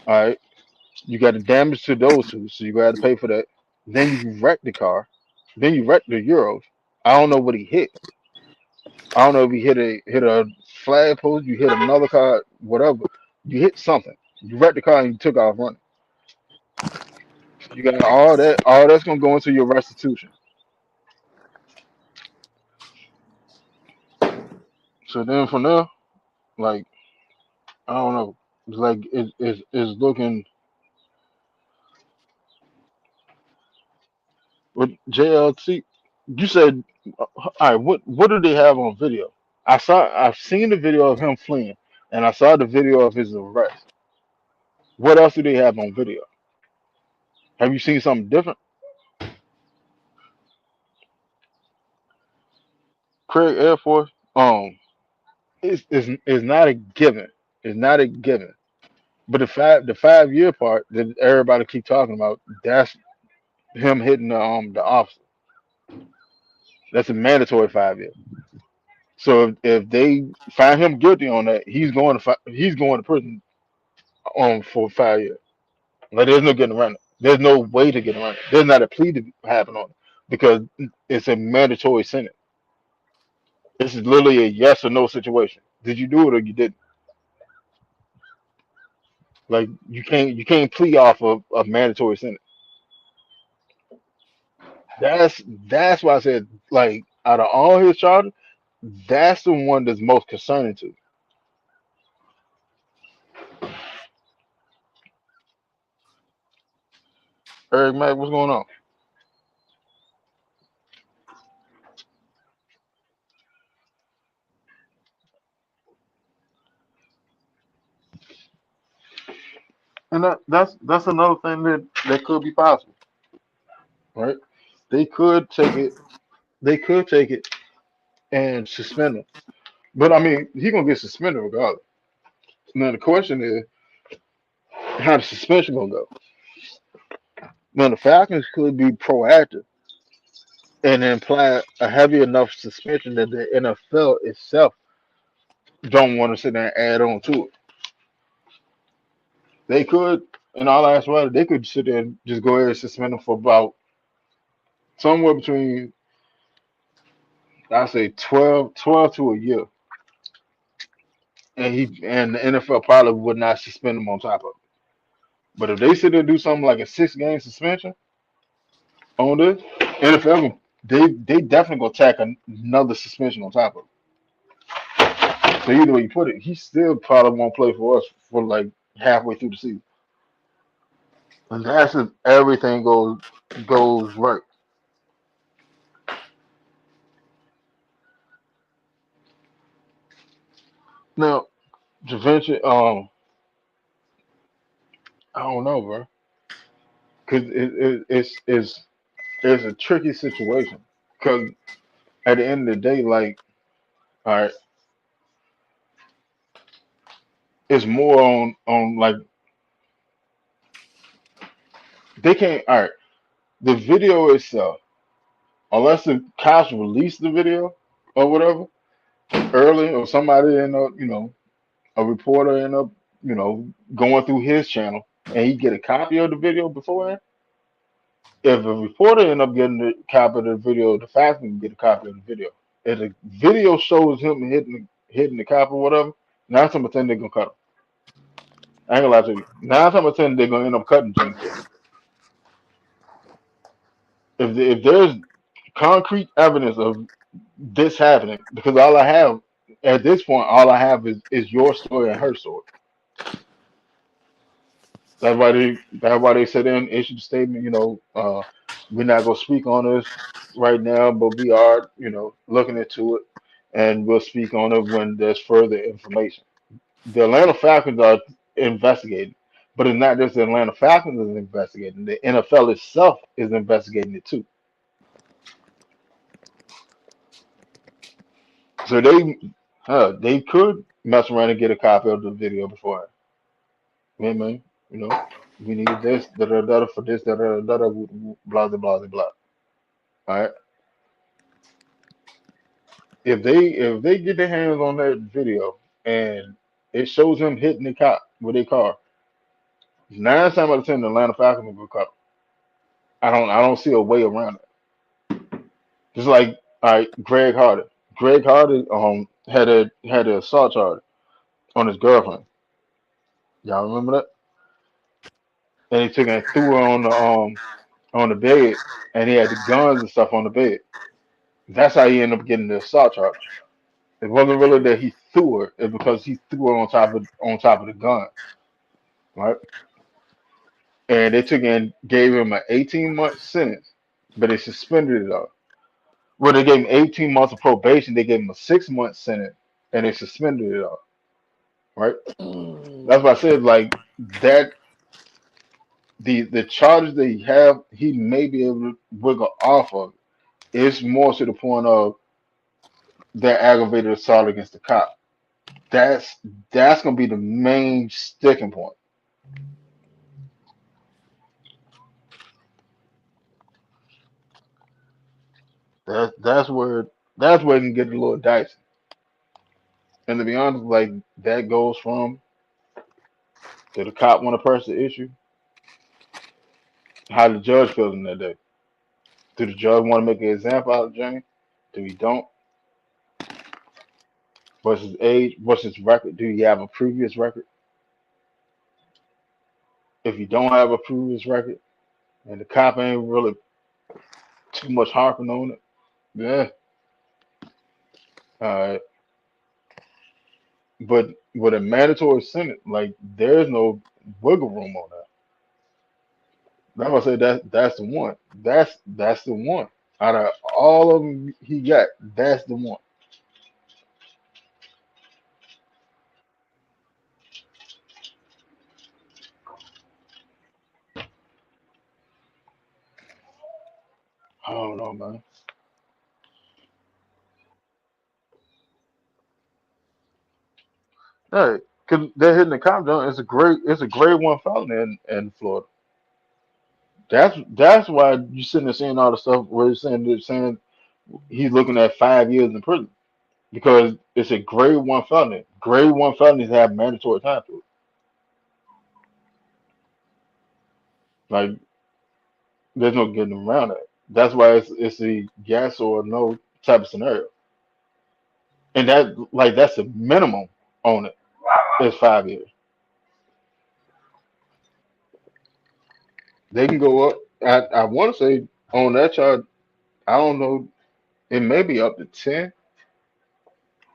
A: All right, you got the damage to those two, so you got to pay for that. Then you wreck the car. Then you wreck the Euros. I don't know what he hit. I don't know if he hit a flag post. You hit another car, whatever. You hit something. You wrecked the car and you took off running. You got all that. All that's gonna go into your restitution. So then from there, like I don't know. It's like it's looking with JLT. You said, all right. What do they have on video? I've seen the video of him fleeing, and I saw the video of his arrest. What else do they have on video? Have you seen something different? Craig Air Force. Is not a given. It's not a given. But the 5 year part that everybody keep talking about, that's him hitting the officer. That's a mandatory 5 year. So if they find him guilty on that, he's going to prison for 5 years. Like there's no getting around it. There's no way to get around it. There's not a plea to happen on it because it's a mandatory sentence. This is literally a yes or no situation. Did you do it or you didn't? Like you can't plea off of a mandatory sentence. That's why I said like out of all his charges, that's the one that's most concerning to me. Eric Mack, what's going on? And that's another thing that could be possible, right? They could take it. They could take it and suspend him. But I mean, he gonna get suspended regardless. Now the question is, how the suspension gonna go? Now the Falcons could be proactive and imply a heavy enough suspension that the NFL itself don't want to sit there and add on to it. They could, in all actuality, they could sit there and just go ahead and suspend him for about somewhere between I say 12 to a year, and the NFL probably would not suspend him on top of it. But if they sit there and do something like a 6 game suspension on this, NFL they definitely gonna tack another suspension on top of it. So either way you put it, he still probably won't play for us for like halfway through the season. And that's if everything goes right. Now, Javinci, I don't know, bro, because it's a tricky situation. Because at the end of the day, like, all right, it's more on like they can't. All right, the video itself, unless the cops release the video or whatever early, or somebody end up, a reporter end up, going through his channel and he get a copy of the video beforehand. If a reporter end up getting a copy of the video, the fact can get a copy of the video. If the video shows him hitting the cop or whatever, 9 times out of 10 they're gonna cut him. I ain't gonna lie to you. 9 times out of 10 they're gonna end up cutting James Cook. If there's concrete evidence of this happening because all I have at this point, all I have is your story and her story. That's why they said in issued a statement. We're not gonna speak on this right now, but we are looking into it, and we'll speak on it when there's further information. The Atlanta Falcons are investigating, but it's not just the Atlanta Falcons is investigating. The NFL itself is investigating it too. So they could mess around and get a copy of the video before. Hey man, you know, we need this, da da da for this, da da da da, blah blah blah blah. All right. If they get their hands on that video and it shows him hitting the cop with a car, nine times out of ten the Atlanta Falcons will caught. I don't see a way around it. Just like all right, Greg Hardy. Greg Hardy had a assault charge on his girlfriend. Y'all remember that? And he took and threw her on the bed, and he had the guns and stuff on the bed. That's how he ended up getting the assault charge. It wasn't really that he threw her; it's because he threw her on top of the gun, right? And they took and gave him an 18-month sentence, but they suspended it all. Well, they gave him 18 months of probation. They gave him a 6-month sentence, and they suspended it all, right? That's why I said like that. The charges that he may be able to wiggle off of. It's more to the point of that aggravated assault against the cop. That's that's gonna be the main sticking point. That's where it can get a little dicey. And to be honest, like that goes from did the cop want to press the issue? How the judge feels in that day? Do the judge want to make an example out of James? Do he don't? What's his age? What's his record? Do he have a previous record? If you don't have a previous record and the cop ain't really too much harping on it, yeah, uh, but with a mandatory sentence, like there's no wiggle room on that. That's why I say that's the one. That's the one. Out of all of them he got, that's the one. I don't know, man. Hey, cause they're hitting the cop down. It's a grade 1 felony in Florida. That's why you sitting there saying all the stuff where they're saying he's looking at 5 years in prison because it's a grade 1 felony. Grade 1 felonies have mandatory time to it. Like there's no getting around that. That's why it's a yes or no type of scenario, and that's a minimum on it. It's 5 years. They can go up. I want to say on that charge. I don't know. It may be up to 10.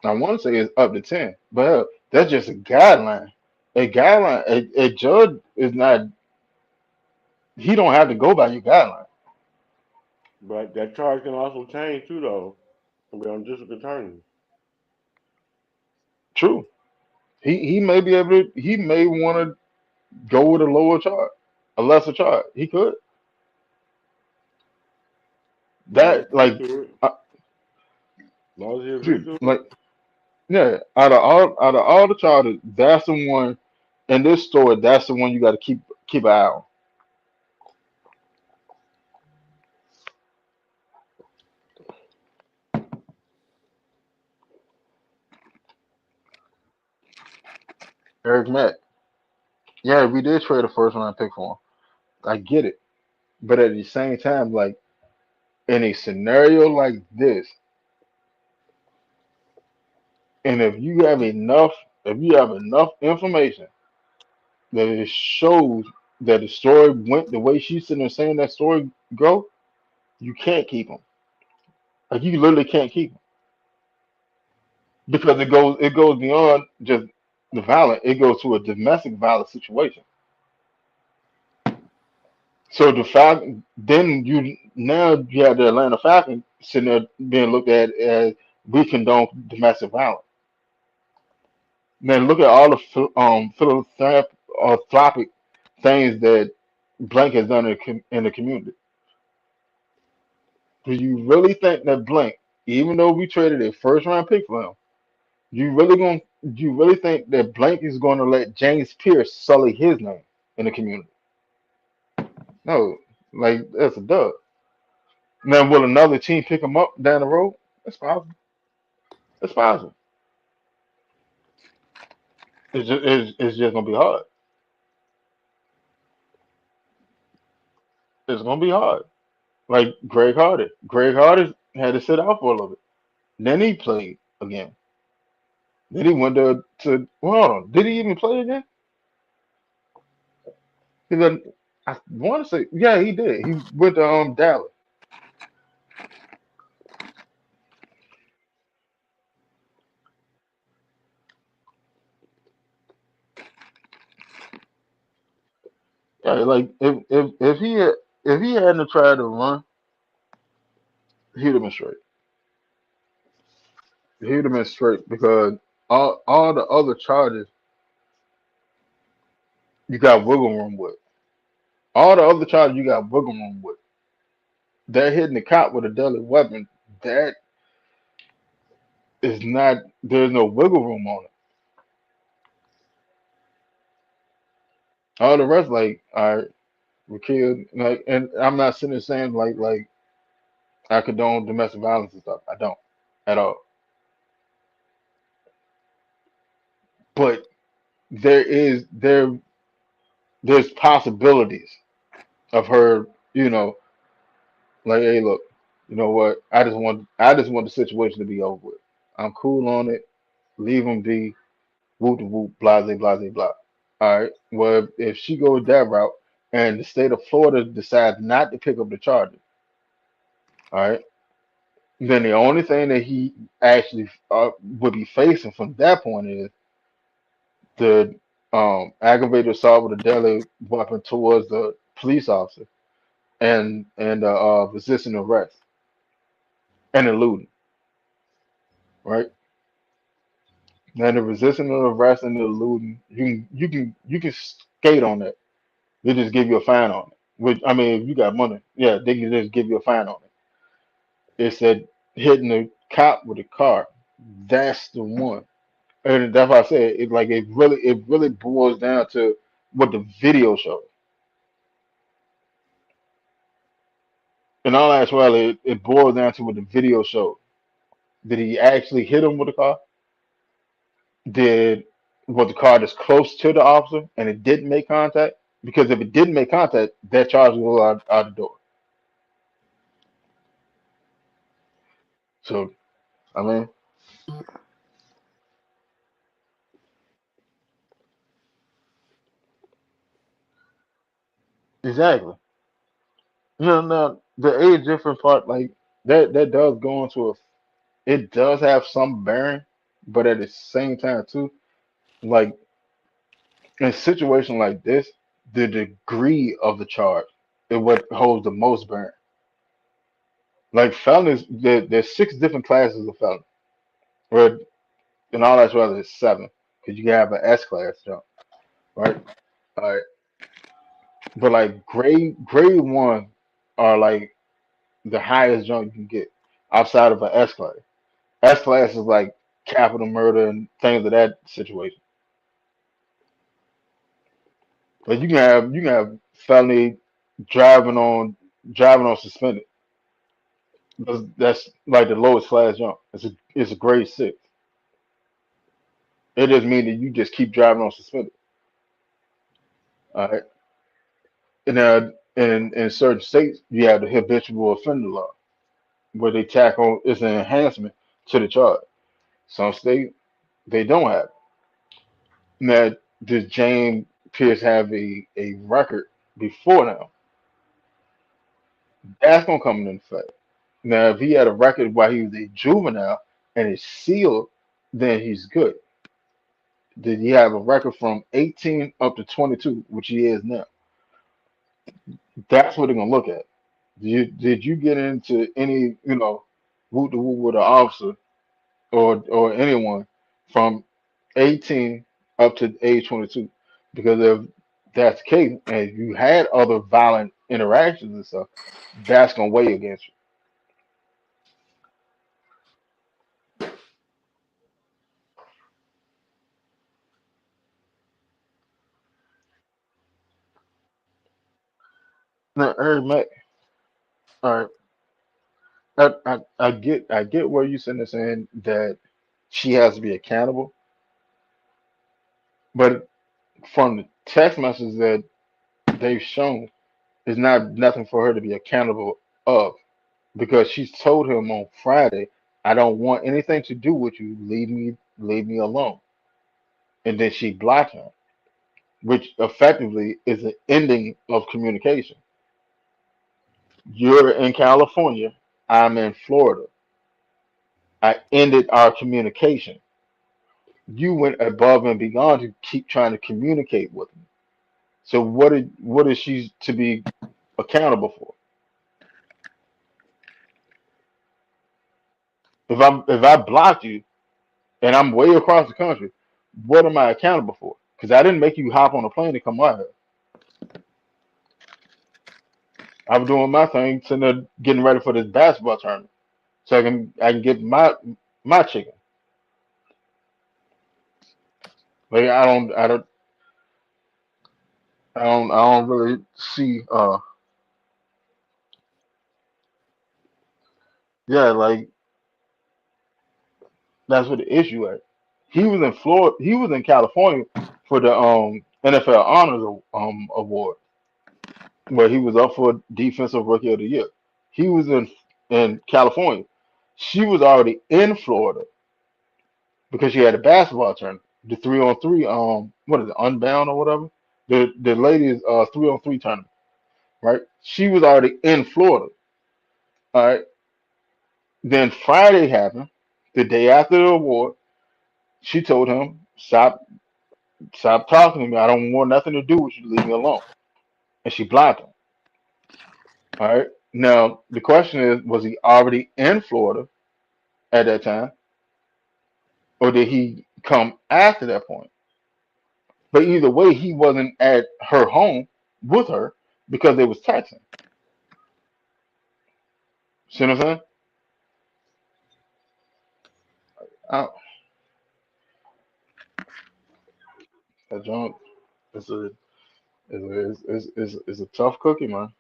A: I want to say it's up to 10, but hell, that's just a guideline. A guideline. A judge is not. He don't have to go by your guideline.
C: But that charge can also change too, though. Can be on district attorney.
A: True. He may be able to. He may want to go with a lower charge, a lesser charge. He could.
C: As long as
A: That
C: he agree
A: like,
C: to it.
A: uh,
C: As long as he agree
A: dude,
C: to it.
A: like yeah. Out of all the charges, that's the one in this story. That's the one you got to keep an eye on. Eric Mack. Yeah, we did trade a first round pick for him. I get it, but at the same time, like in a scenario like this, and if you have enough information that it shows that the story went the way she's sitting there saying that story go, you can't keep him. Like you literally can't keep him because it goes beyond just the violent. It goes to a domestic violence situation. So the Falcon, then you have the Atlanta Falcons sitting there being looked at as we condone domestic violence. Then look at all the philanthropic things that Blank has done in the community. Do you really think that Blank, even though we traded a first round pick for him, you really think that Blank is going to let James Pierce sully his name in the community? No, like that's a dub. Now will another team pick him up down the road? That's possible. That's possible. It's just gonna be hard. It's gonna be hard. Like Greg Hardy. Greg Hardy had to sit out for a little bit. Then he played again. Then he went to well, hold on. Did he even play again? He went, I want to say yeah, he did. He went to Dallas. Yeah, like if he hadn't tried to run, he'd have been straight. He'd have been straight because all the other charges you got wiggle room with. All the other charges you got wiggle room with. That hitting the cop with a deadly weapon, that is not. There's no wiggle room on it. All the rest, like, all right, we killed, like, and I'm not sitting there saying like I condone domestic violence and stuff. I don't at all. But there's possibilities of her, like, hey, look, you know what? I just want the situation to be over with. I'm cool on it. Leave him be. Whoop de whoop. Blah blah blah blah. All right. Well, if she goes that route, and the state of Florida decides not to pick up the charges, all right, then the only thing that he actually would be facing from that point is the aggravated assault with a deadly weapon towards the police officer and resisting arrest and eluding, right? Now the resisting arrest and the eluding, you can skate on that. They just give you a fine on it. Which I mean, if you got money, yeah, they can just give you a fine on it. It's that hitting the cop with a car. That's the one, and that's why I said it. Like it really boils down to what the video shows. In all actuality, it boils down to what the video showed. Did he actually hit him with a car? Did Was the car just close to the officer and it didn't make contact? Because if it didn't make contact, that charge will go out the door. So I mean, exactly. Now the age difference part, like that does go into it does have some bearing, but at the same time too, like in a situation like this, the degree of the charge is what holds the most bearing. Like felonies, there's six different classes of felony. Or in all actuality, there's seven because you can have an S class jump, right? All right, but like grade one are like the highest jump you can get outside of an S class. S class is like capital murder and things of that situation. Like you can have felony driving on driving on suspended. That's like the lowest class jump. It's a grade six. It doesn't mean that you just keep driving on suspended. All right. And now in certain states you have the habitual offender law where they tack on it's an enhancement to the charge. Some states they don't have. It. Now does James Pierce have a record before now? That's gonna come into effect. Now, if he had a record while he was a juvenile and it's sealed, then he's good. Did he have a record from 18 up to 22, which he is now? That's what they're gonna look at. Did you get into any, whoop the whoop with an officer or anyone from 18 up to age 22? Because if that's the case, and you had other violent interactions and stuff, that's gonna weigh against you. Now, all right, I get where you sitting there saying that she has to be accountable, but from the text messages that they've shown, it's not nothing for her to be accountable of because she's told him on Friday, "I don't want anything to do with you. Leave me alone." And then she blocked him, which effectively is an ending of communication. You're in California, I'm in Florida. I ended our communication. You went above and beyond to keep trying to communicate with me. So what is she to be accountable for? If I blocked you and I'm way across the country, what am I accountable for? Because I didn't make you hop on a plane to come out here. I was doing my thing, sitting there getting ready for this basketball tournament, so I can get my chicken. Like I don't really see yeah, like that's what the issue is. He was in Florida. He was in California for the NFL Honors Award, where he was up for Defensive Rookie of the Year. He was in California. She was already in Florida because she had a basketball tournament, the 3-on-3 what is it, Unbound or whatever. The ladies 3-on-3 tournament, right? She was already in Florida. All right. Then Friday happened, the day after the award. She told him, stop talking to me. I don't want nothing to do with you. Leave me alone. And she blocked him. All right. Now the question is, was he already in Florida at that time, or did he come after that point? But either way, he wasn't at her home with her because they was texting. See what I'm saying? Uh, that junk is a tough cookie, man.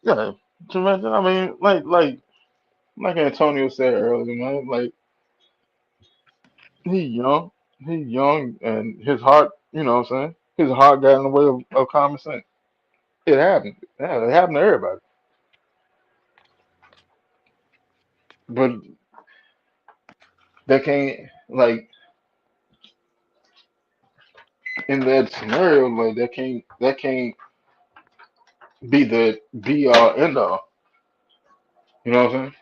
A: Yeah, I mean, like Antonio said earlier, man. Like he young, and his heart, what I'm saying, his heart got in the way of common sense. It happened. Yeah, it happened to everybody. But they can't in that scenario, like that can't be the be all end all. You know what I'm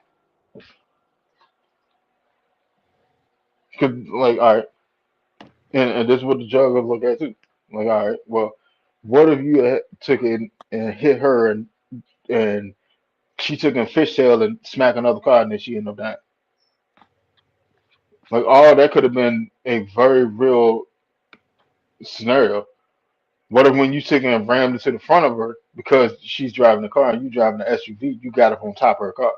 A: saying? Cause all right, and this is what the judge will look at too. Like, all right, well, what if you took it and hit her and she took a fishtail and smacked another car and then she ended up dying? Like, all that could have been a very real scenario. What if when you took it and rammed into the front of her because she's driving the car and you driving the SUV, you got up on top of her car?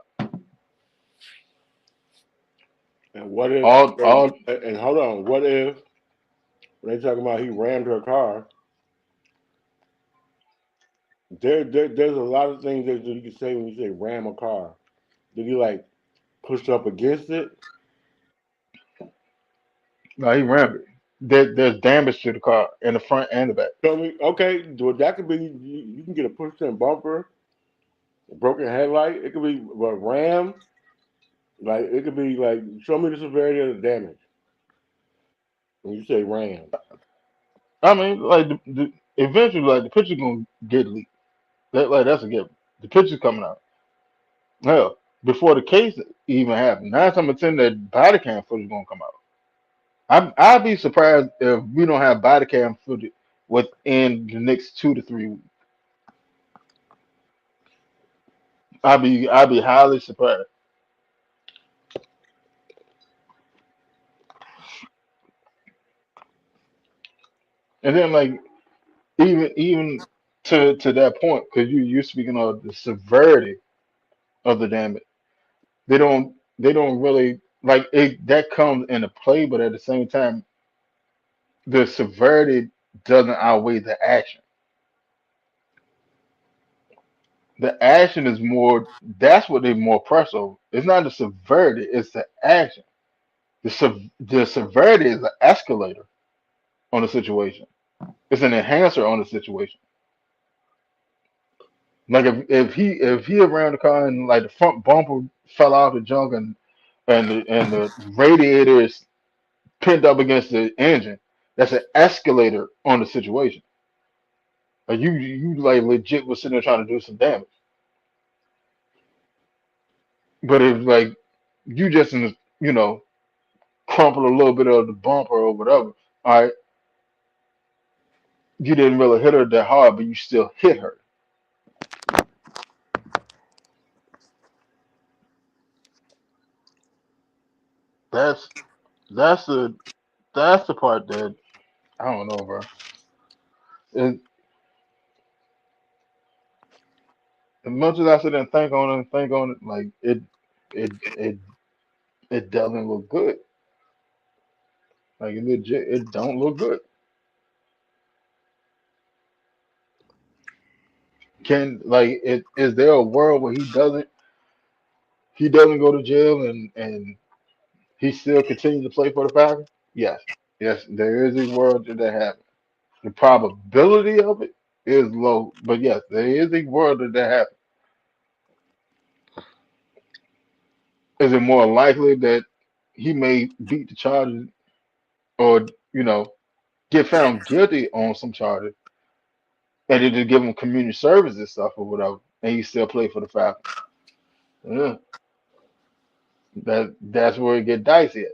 C: And what if?
A: All
C: And hold on, what if when they talking about he rammed her car? There's a lot of things that you can say when you say ram a car. Did he like push up against it?
A: no, he rammed it. There's damage to the car in the front and the back.
C: Show me, okay, well, that could be you can get a push in bumper, a broken headlight. It could be a ram. Like it could be like show me the severity of the damage. When you say Rams,
A: I mean, like eventually, like the picture's gonna get leaked. That's a given. The picture's coming out. Hell, before the case even happened, 9 times out of 10 that body cam footage gonna come out. I'd be surprised if we don't have body cam footage within the next 2 to 3 weeks. I'd be highly surprised. And then like even to that point, because you're speaking of the severity of the damage. They don't really like it that comes into play, but at the same time, the severity doesn't outweigh the action. The action is more. That's what they more press over. It's not the severity; it's the action. The severity is an escalator on the situation. It's an enhancer on the situation. Like if he around the car and like the front bumper fell out the junk and the radiator is pinned up against the engine, that's an escalator on the situation. Like you like legit was sitting there trying to do some damage. But if like you just crumple a little bit of the bumper or whatever, all right, you didn't really hit her that hard, but you still hit her. That's that's the that's the part that I don't know, bro. It, as much as I sit there and think on it, like it it it doesn't look good. Like it legit, it don't look good. Can like it is there a world where he doesn't go to jail and he still continues to play for the Falcons? Yes, yes, there is a world that happens. The probability of it is low, but yes, there is a world that happens. Is it more likely that he may beat the charges or get found guilty on some charges and they just give him community service and stuff or whatever, and he still play for the Falcons? Yeah, that's where it get dicey at.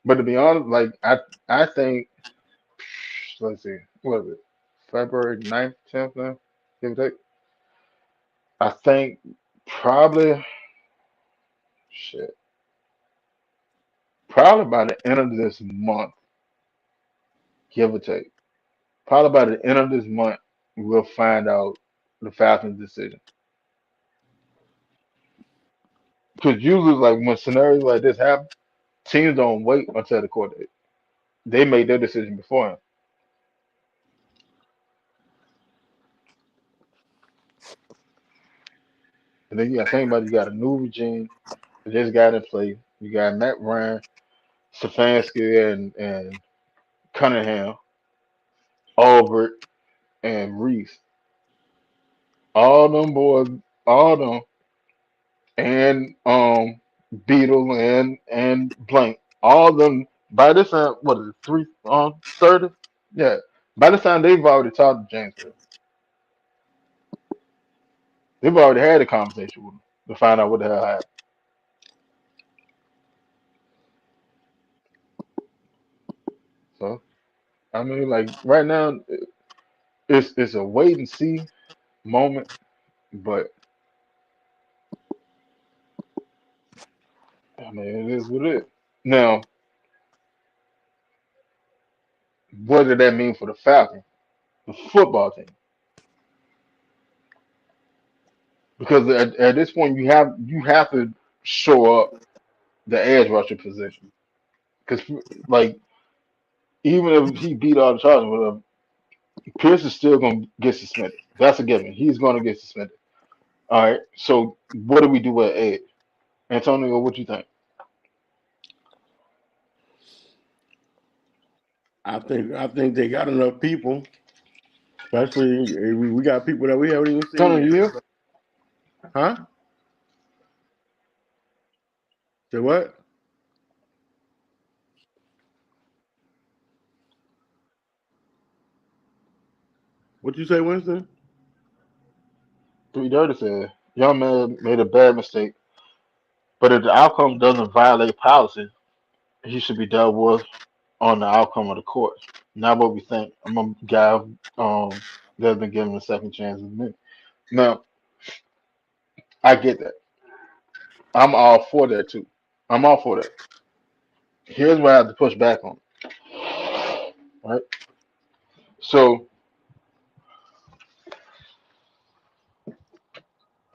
A: But to be honest, like I think let's see, what is it? February 9th, 10th now? Give or take. I think probably shit. Probably by the end of this month, give or take. Probably by the end of this month, we'll find out the Falcons' decision. Because usually, like when scenarios like this happen, teams don't wait until the court date. They made their decision beforehand. And then you got to think about it, you got a new regime that just got in place. You got Matt Ryan, Stefanski, and Cunningham, Albert, and Reese. All them boys, all them, and Beetle and Blank. All them by this time, what is it, 30? Yeah. By the time they've already talked to James, they've already had a conversation with him to find out what the hell happened. So I mean, like right now, it's a wait and see moment, but I mean, it is what it is. Now, what did that mean for the Falcons, the football team? Because at this point, you have to show up the edge rusher position. Because like even if he beat all the charges, whatever, Pierce is still going to get suspended. That's a given. He's going to get suspended. All right. So what do we do at edge? Antonio, what you think?
C: I think they got enough people, especially we got people that we haven't even seen
A: Antonio,
C: yet.
A: you here?
C: Huh? Say what? What you say, Winston?
A: 330 said, young man made a bad mistake, but if the outcome doesn't violate policy, he should be dealt with on the outcome of the court, not what we think. I'm a guy that's been given a second chance with me. Now, I get that. I'm all for that too. I'm all for that. Here's where I have to push back on. Right? So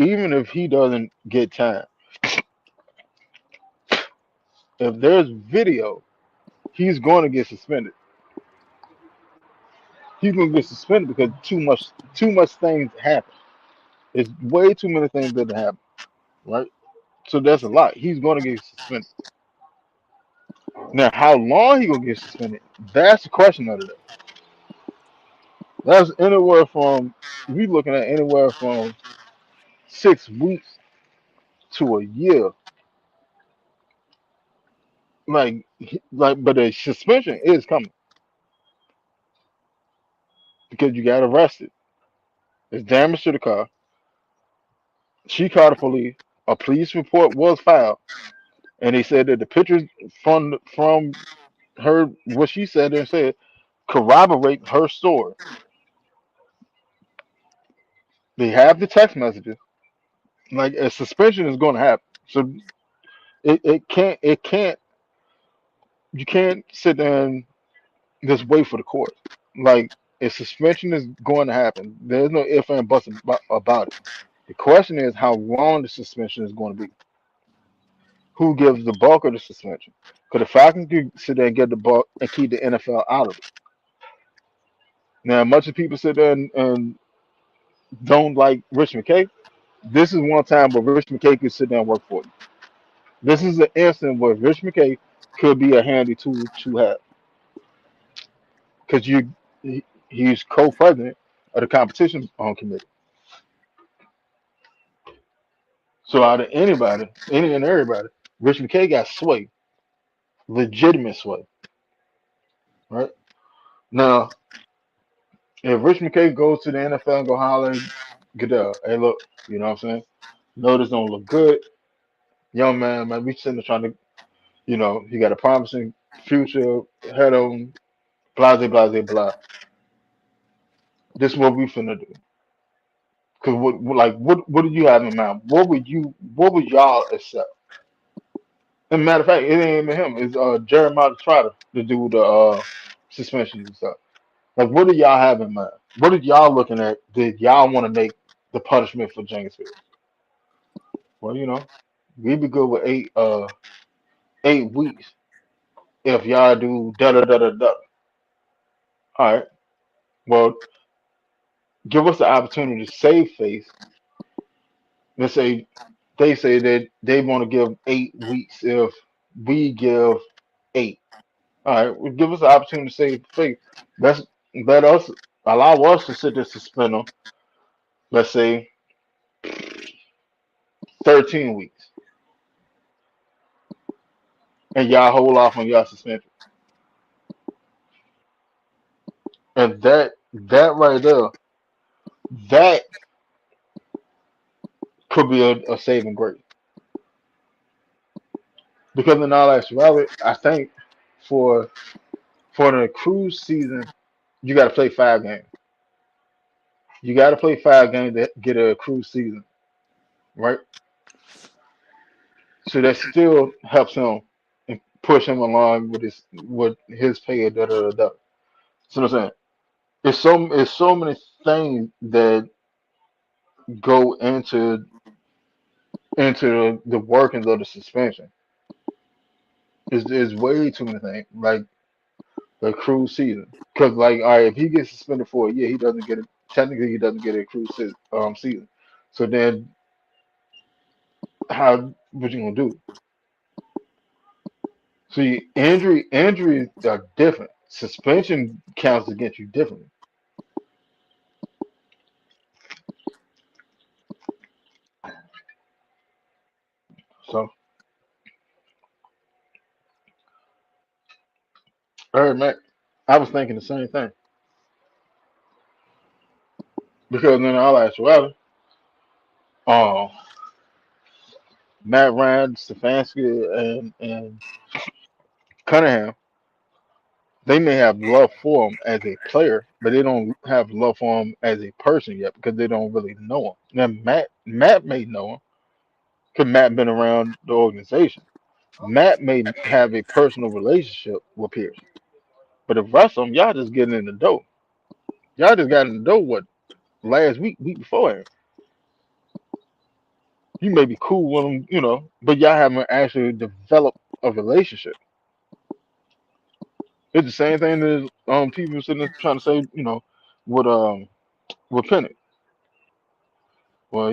A: even if he doesn't get time, if there's video, he's going to get suspended. He's going to get suspended because too much things happen. It's way too many things that happen. Right? So that's a lot. He's going to get suspended. Now, how long he gonna get suspended? That's the question of the day. That's anywhere from we looking at anywhere from 6 weeks to a year. But the suspension is coming because you got arrested. There's damage to the car. She called the police. A police report was filed, and they said that the pictures from her, what she said and said, corroborate her story. They have the text messages. Like a suspension is going to happen. So it can't you can't sit there and just wait for the court. Like a suspension is going to happen. There's no ifs and buts about it. The question is how long the suspension is going to be. Who gives the bulk of the suspension? Because the Falcons can sit there and get the bulk and keep the NFL out of it. Now, much of people sit there and don't like Rich McKay. This is one time where Rich McKay could sit there and work for you. This is an instant where Rich McKay could be a handy tool to have because he's co-president of the competition committee. So out of anybody, any and everybody, Rich McKay got sway, legitimate sway, right? Now, if Rich McKay goes to the NFL and go holler at Goodell, hey, look, you know what I'm saying? No, this don't look good. Young man, we sitting there trying to, he got a promising future ahead of him, blah, blah, blah, blah. This is what we finna do. Cause what did you have in mind? What would y'all accept? And matter of fact, it ain't even him. It's Jeremiah Trotter to do the suspensions and stuff. Like, what do y'all have in mind? What are y'all looking at? Did y'all want to make the punishment for James Fields? Well, we'd be good with 8 weeks if y'all do da da da da da. All right. Well, give us the opportunity to save face. Let's say they say that they want to give 8 weeks if we give eight. All right, well, give us the opportunity to save face. Let's let us allow us to sit there suspend them. Let's say 13 weeks, and y'all hold off on y'all suspension. And that right there, that could be a saving grace. Because in all actuality, I think for for the cruise season, you got to play 5 games. You got to play 5 games to get a cruise season, right? So that still helps him and push him along with his pay. Da da da da. So what I'm saying, it's so many things that go into the workings of the suspension. It's way too many things like the cruise season. Because like, all right, if he gets suspended for a year, he doesn't get it. Technically, he doesn't get a cruise season. So then, how what you gonna do? See, injuries are different. Suspension counts against you differently. So, all right, Mac. I was thinking the same thing. Because in all actuality, um, Matt Ryan, Stefanski, and Cunningham, they may have love for him as a player, but they don't have love for him as a person yet because they don't really know him. Now Matt may know him because Matt been around the organization. Matt may have a personal relationship with Pierce, but the rest of them, y'all just getting in the dough. Y'all just got in the dough what last week before. You may be cool with them, but y'all haven't actually developed a relationship. It's the same thing that people sitting there trying to say, with Pennick. Well,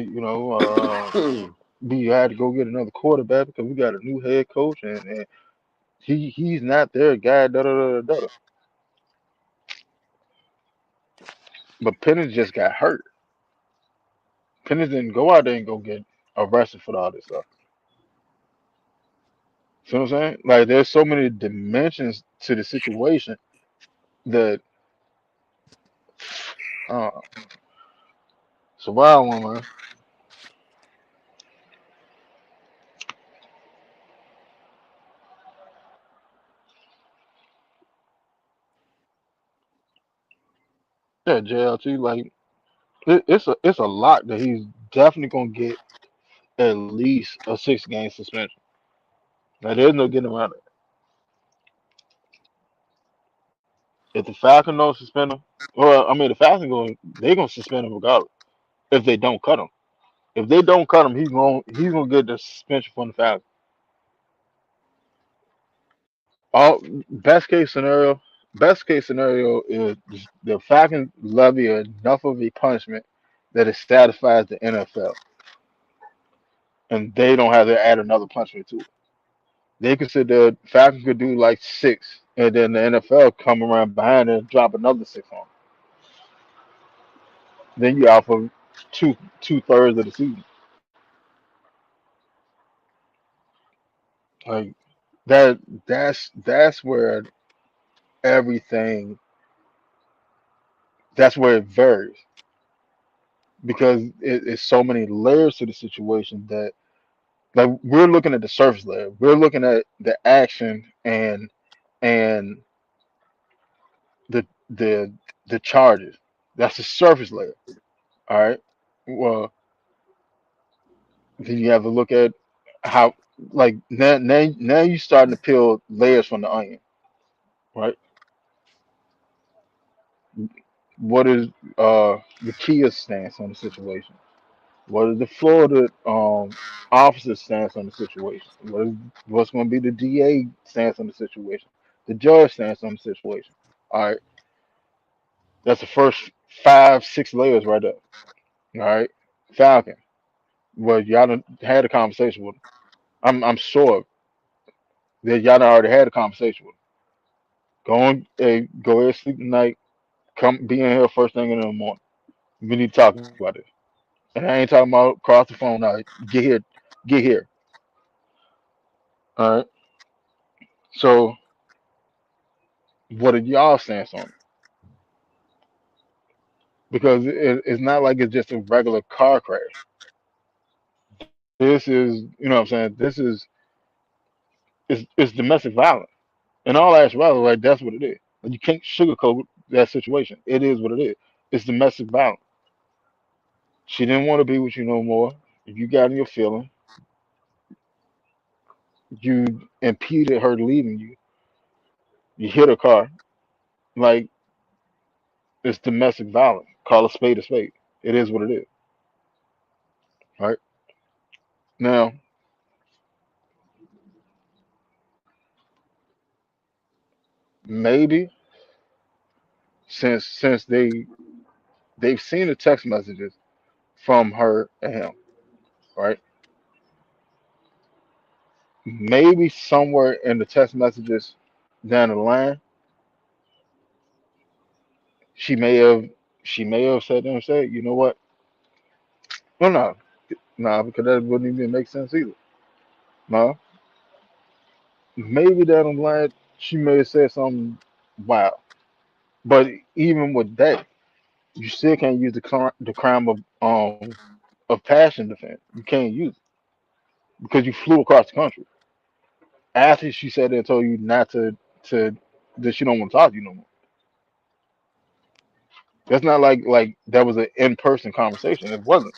A: we had to go get another quarterback because we got a new head coach and he's not their guy. Da da da da da. But Pennick just got hurt. Pennick didn't go out there and go get arrested for all this stuff. See what I'm saying? Like there's so many dimensions to the situation that uh, it's a wild one, man. Yeah, JLT, like it's a lot that he's definitely gonna get at least a 6 game suspension. Now there's no getting around it. If the Falcons don't suspend him, well, I mean the Falcons gonna suspend him regardless if they don't cut him. If they don't cut him, he's gonna get the suspension from the Falcons. All best case scenario is the Falcons levy enough of a punishment that it satisfies the NFL, and they don't have to add another punishment to it. They could sit there, Falcons could do like 6, and then the NFL come around behind and drop another 6 on. 'Em. Then you out for two thirds of the season. Like that that's where everything that's where it varies because it's so many layers to the situation that like we're looking at the surface layer. We're looking at the action and the the the charges. That's the surface layer. All right. Well, then you have to look at how like now you starting to peel layers from the onion, right? What is the Kia stance on the situation? What is the Florida officer's stance on the situation? What's going to be the DA stance on the situation? The judge stance on the situation. All right, that's the first 5, 6 layers right there. All right, Falcon. Well, y'all done had a conversation with him. I'm sure that y'all done already had a conversation with him. Go ahead, sleep tonight. Come be in here first thing in the morning. We need to talk about this. And I ain't talking about across the phone now. Get here. All right. So what are y'all stance on it? Because it's not like it's just a regular car crash. This is, what I'm saying. It's domestic violence, and all that's rather like that's what it is. Like, you can't sugarcoat that situation. It is what it is. It's domestic violence. She didn't want to be with you no more. You got in your feeling. You impeded her leaving you. You hit her car. Like it's domestic violence. Call a spade a spade. It is what it is. Right now, maybe since they've seen the text messages from her and him, right? Maybe somewhere in the text messages down the line, she may have she may have said to him, say, you know what? No, no, no, because that wouldn't even make sense either. No, maybe down the line she may have said something wild. But even with that, You still can't use the crime of passion defense. You can't use it because you flew across the country after she said and told you not to that she don't want to talk to you no more. That's not like that was an in person conversation. It wasn't.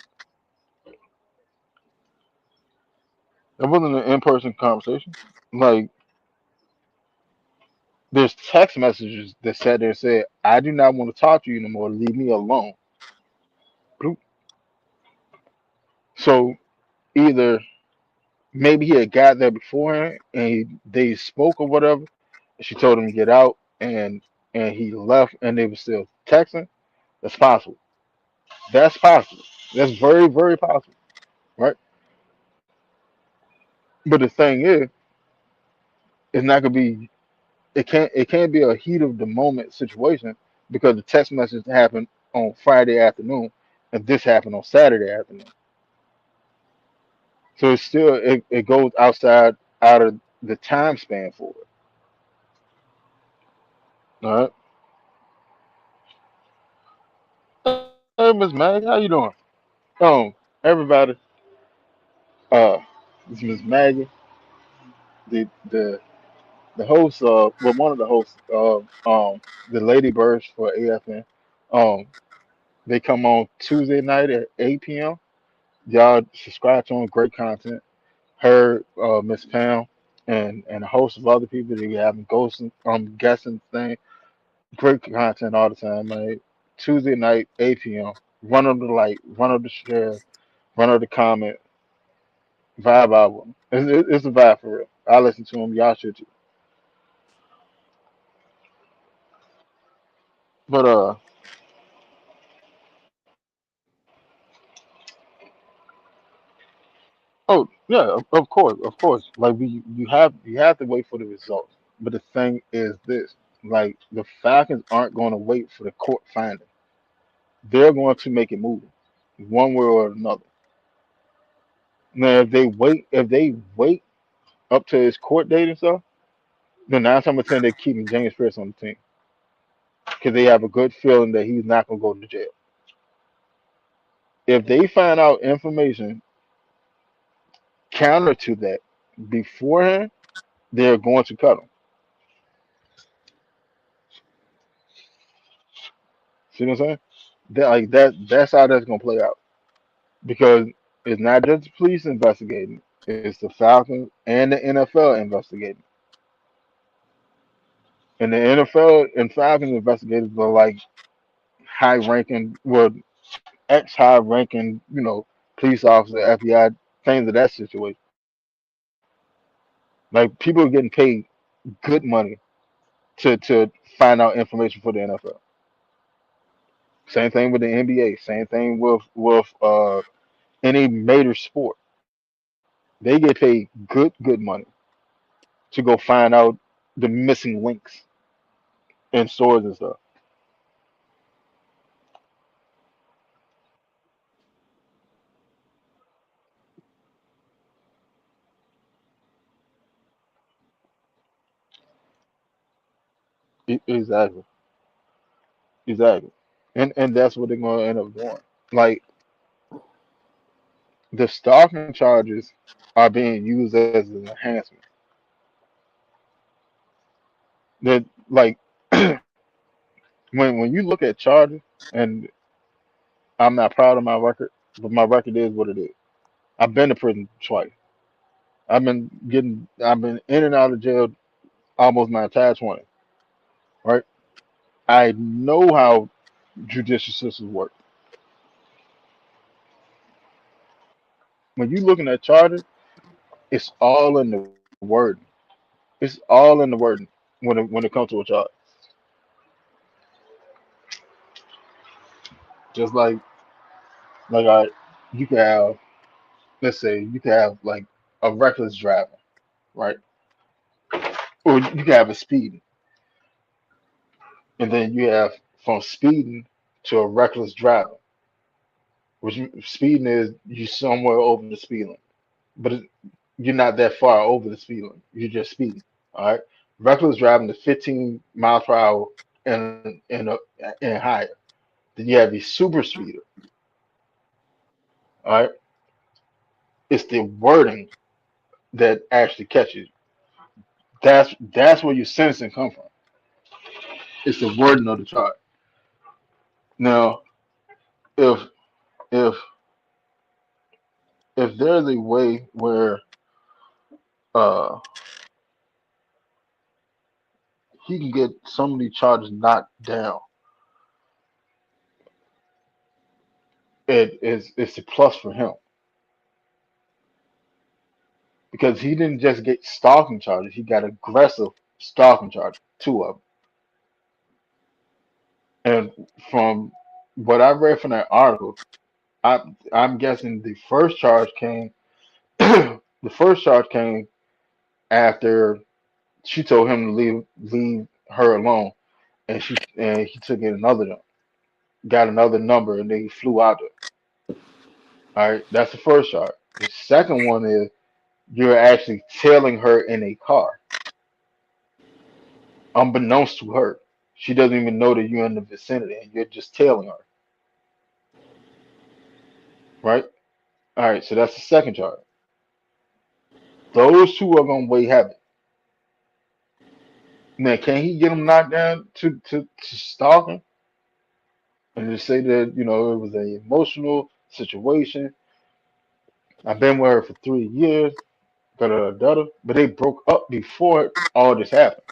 A: It wasn't an in person conversation. Like there's text messages that sat there and said, "I do not want to talk to you no more. Leave me alone." Bloop. So either maybe he had got there beforehand and they spoke or whatever. And she told him to get out and he left and they were still texting. That's possible. That's possible. That's very possible, right? But the thing is, it's not gonna be. It can't be a heat of the moment situation because the text message happened on Friday afternoon and this happened on Saturday afternoon. So it's still it goes out of the time span for it. All right. Hey Miss Mag, how you doing? Everybody, uh this is Miss Maggie, the the host one of the hosts the Lady Birds for AFN. Um they come on Tuesday night at 8 p.m. Y'all subscribe to them, great content. Her, Miss Pam, and a host of other people that you have ghosts guessing thing. Great content all the time, man. Tuesday night, 8 p.m. Run up the like, run up the share, run up the comment, vibe out with 'em. It's a vibe for real. I listen to them. Y'all should too. But oh yeah, of course, of course. Like you have to wait for the results. But the thing is this: like the Falcons aren't going to wait for the court finding. They're going to make it move, one way or another. Now, if they wait up to his court date and stuff, then 9 times out of 10 they're keeping James Pierce on the team because they have a good feeling that he's not going to go to jail. If they find out information counter to that beforehand, they're going to cut him. See what I'm saying? That's how that's gonna play out because it's not just the police investigating; it's the Falcons and the NFL investigating. And the NFL and Falcons investigators are like high-ranking, well, ex-high-ranking, police officer, FBI, things of that situation. Like people are getting paid good money to find out information for the NFL. Same thing with the NBA. Same thing with any major sport. They get paid good money to go find out the missing links in stores and stuff. Exactly, exactly, and that's what they're going to end up doing. Like the stalking charges are being used as an enhancement. That like when you look at charges, and I'm not proud of my record, but my record is what it is. I've been to prison twice. I've been in and out of jail almost my entire 20. Right? I know how judicial systems work. When you're looking at charges, it's all in the word. It's all in the wording when it comes to a charge. Just like you can have, let's say you can have like a reckless driver, right? Or you can have a speeding, and then you have from speeding to a reckless driving, which speeding is you somewhere over the speed limit, but you're not that far over the speed limit. You're just speeding. All right. Reckless driving is 15 miles per hour and and higher. Then you have a super speeder. All right, it's the wording that actually catches you. That's where your sentencing come from. It's the wording of the charge. Now, if if if there's a way where uh he can get some of these charges knocked down, it's a plus for him because he didn't just get stalking charges; he got aggressive stalking charges, two of them. And from what I read from that article, I'm guessing the first charge came. The first charge came after she told him to leave her alone, and he took it another got another number, and they flew out there. All right, that's the first charge. The second one is you're actually tailing her in a car, unbeknownst to her. She doesn't even know that you're in the vicinity, and you're just tailing her, right? All right, so that's the second charge. Those two are gonna weigh heavy. Now, can he get him knocked down to stalking and just say that it was an emotional situation? I've been with her for 3 years, da da da da. But they broke up before all this happened.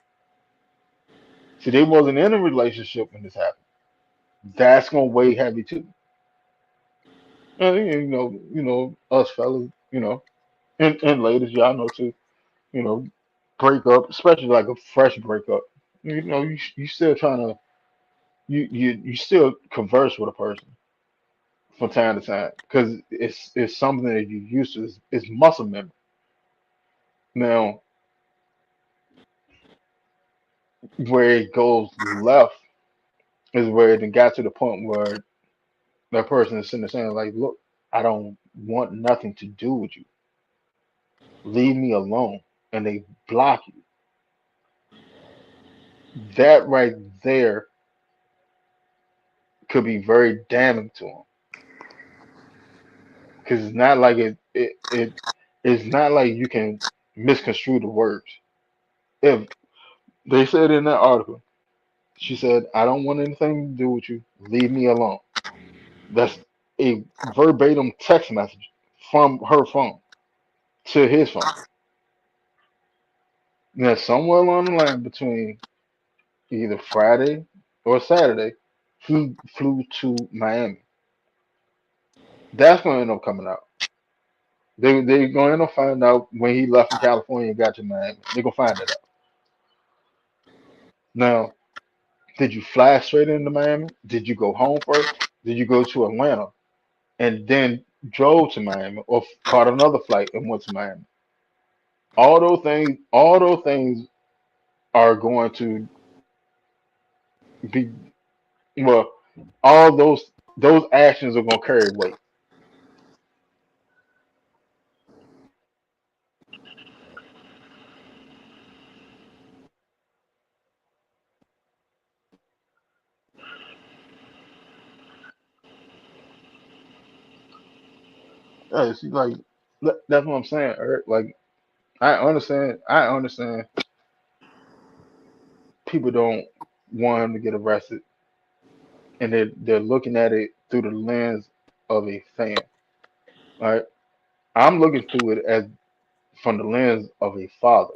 A: See, they wasn't in a relationship when this happened. That's gonna weigh heavy too. And, us fellas, and ladies, y'all know too. You know, break up, especially like a fresh breakup. You still trying to you still converse with a person from time to time because it's something that you used to. It's muscle memory. Now, where it goes left is where it got to the point where that person is sitting there saying, like, look, I don't want nothing to do with you. Leave me alone. And they block you. That right there could be very damning to them. Because it's not like it's not like you can misconstrue the words. If they said in that article, she said, I don't want anything to do with you. Leave me alone. That's a verbatim text message from her phone to his phone. Now, somewhere along the line between either Friday or Saturday, he flew to Miami. That's going to end up coming out. They're going to end up finding out when he left from California and got to Miami. They're going to find that out. Now, did you fly straight into Miami? Did you go home first? Did you go to Atlanta and then drove to Miami or caught another flight and went to Miami? All those things are going to be, well, all those actions are going to carry weight. Yeah, see, like that's what I'm saying, Eric. Like I understand people don't want him to get arrested, and they're looking at it through the lens of a fan. Right? I'm looking through it as from the lens of a father.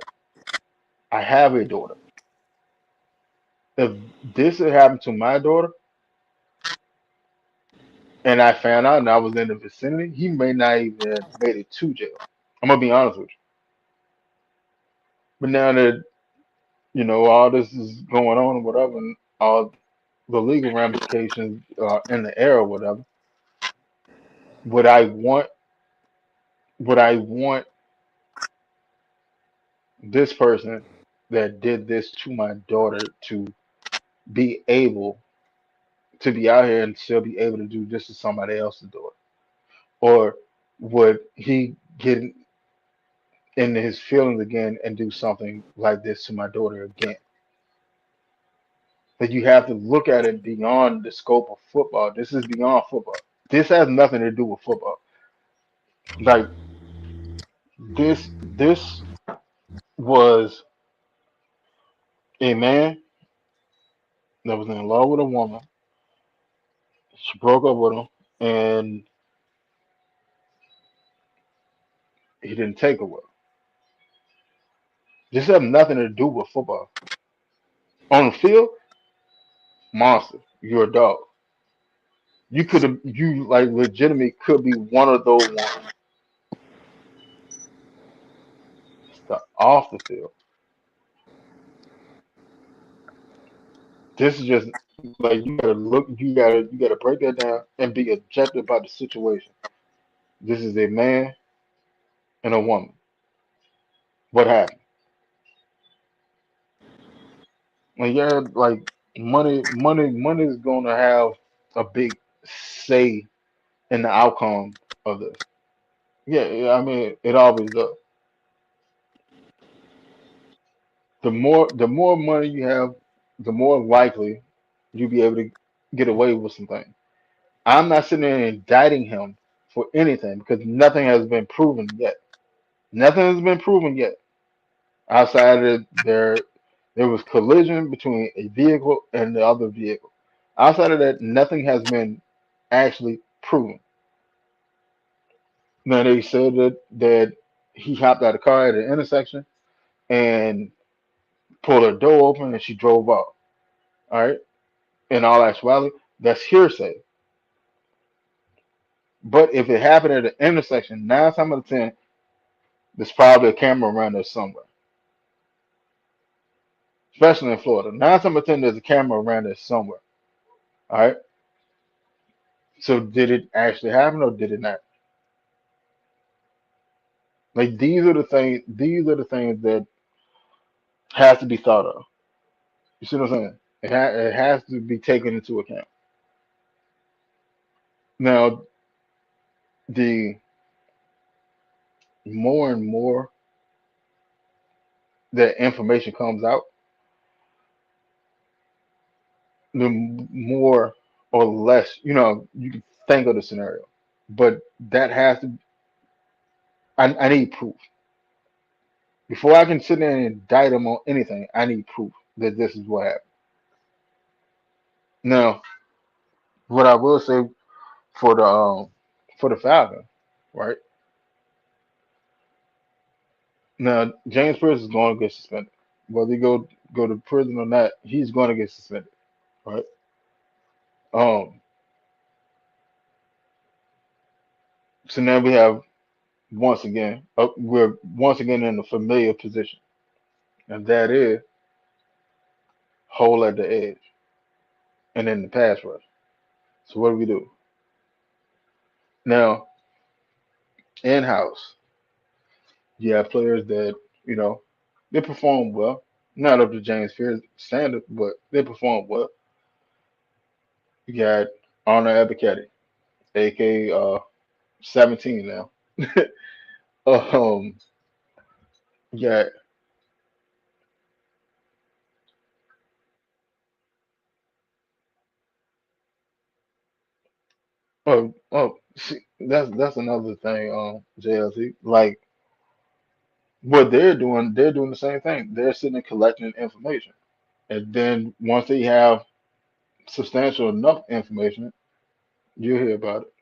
A: I have a daughter. If this had happened to my daughter, and I found out and I was in the vicinity, he may not even have made it to jail. I'm gonna be honest with you. But now that all this is going on or whatever, and all the legal ramifications are in the air or whatever, would I want would I want this person that did this to my daughter to be able to be out here and still be able to do this to somebody else's daughter? Or would he get into his feelings again and do something like this to my daughter again? That you have to look at it beyond the scope of football. This is beyond football. This has nothing to do with football. Like this was a man that was in love with a woman. She broke up with him, and he didn't take her with him. This has nothing to do with football. On the field, monster. You're a dog. You could have, you like legitimately could be one of those ones. It's the off the field. This is just like you gotta look, you gotta break that down and be objective about the situation. This is a man and a woman. What happened? Like yeah, like money is gonna have a big say in the outcome of this. Yeah, yeah, I mean it always does. The more money you have, the more likely you'll be able to get away with some things. I'm not sitting there indicting him for anything because nothing has been proven yet. Nothing has been proven yet. Outside of there was collision between a vehicle and the other vehicle. Outside of that, nothing has been actually proven. Now they said that he hopped out of the car at an intersection and pulled her door open and she drove off. All right. In all actuality, that's hearsay. But if it happened at an intersection, 9 times out of 10, there's probably a camera around there somewhere. Especially in Florida. 9 times out of 10, there's a camera around there somewhere. All right. So did it actually happen or did it not? Like these are the things. These are the things that has to be thought of. You see what I'm saying? It has to be taken into account. Now, the more and more that information comes out, the more or less you can think of the scenario. But that has to. I need proof before I can sit there and indict them on anything. I need proof that this is what happened. Now, what I will say for the Falcons, right? Now, James Pierce is going to get suspended. Whether he go to prison or not, he's going to get suspended, right? Um, so now we have we're once again in a familiar position, and that is hole at the edge and in the pass rush. So what do we do now? In house, you have players that you know they perform well, not up to James Pierce standard, but they perform well. You got Arnold Ebiketie, aka 17 now. um, you got see, that's another thing, JLC. Like what they're doing the same thing. They're sitting and collecting information, and then once they have substantial enough information, you'll hear about it.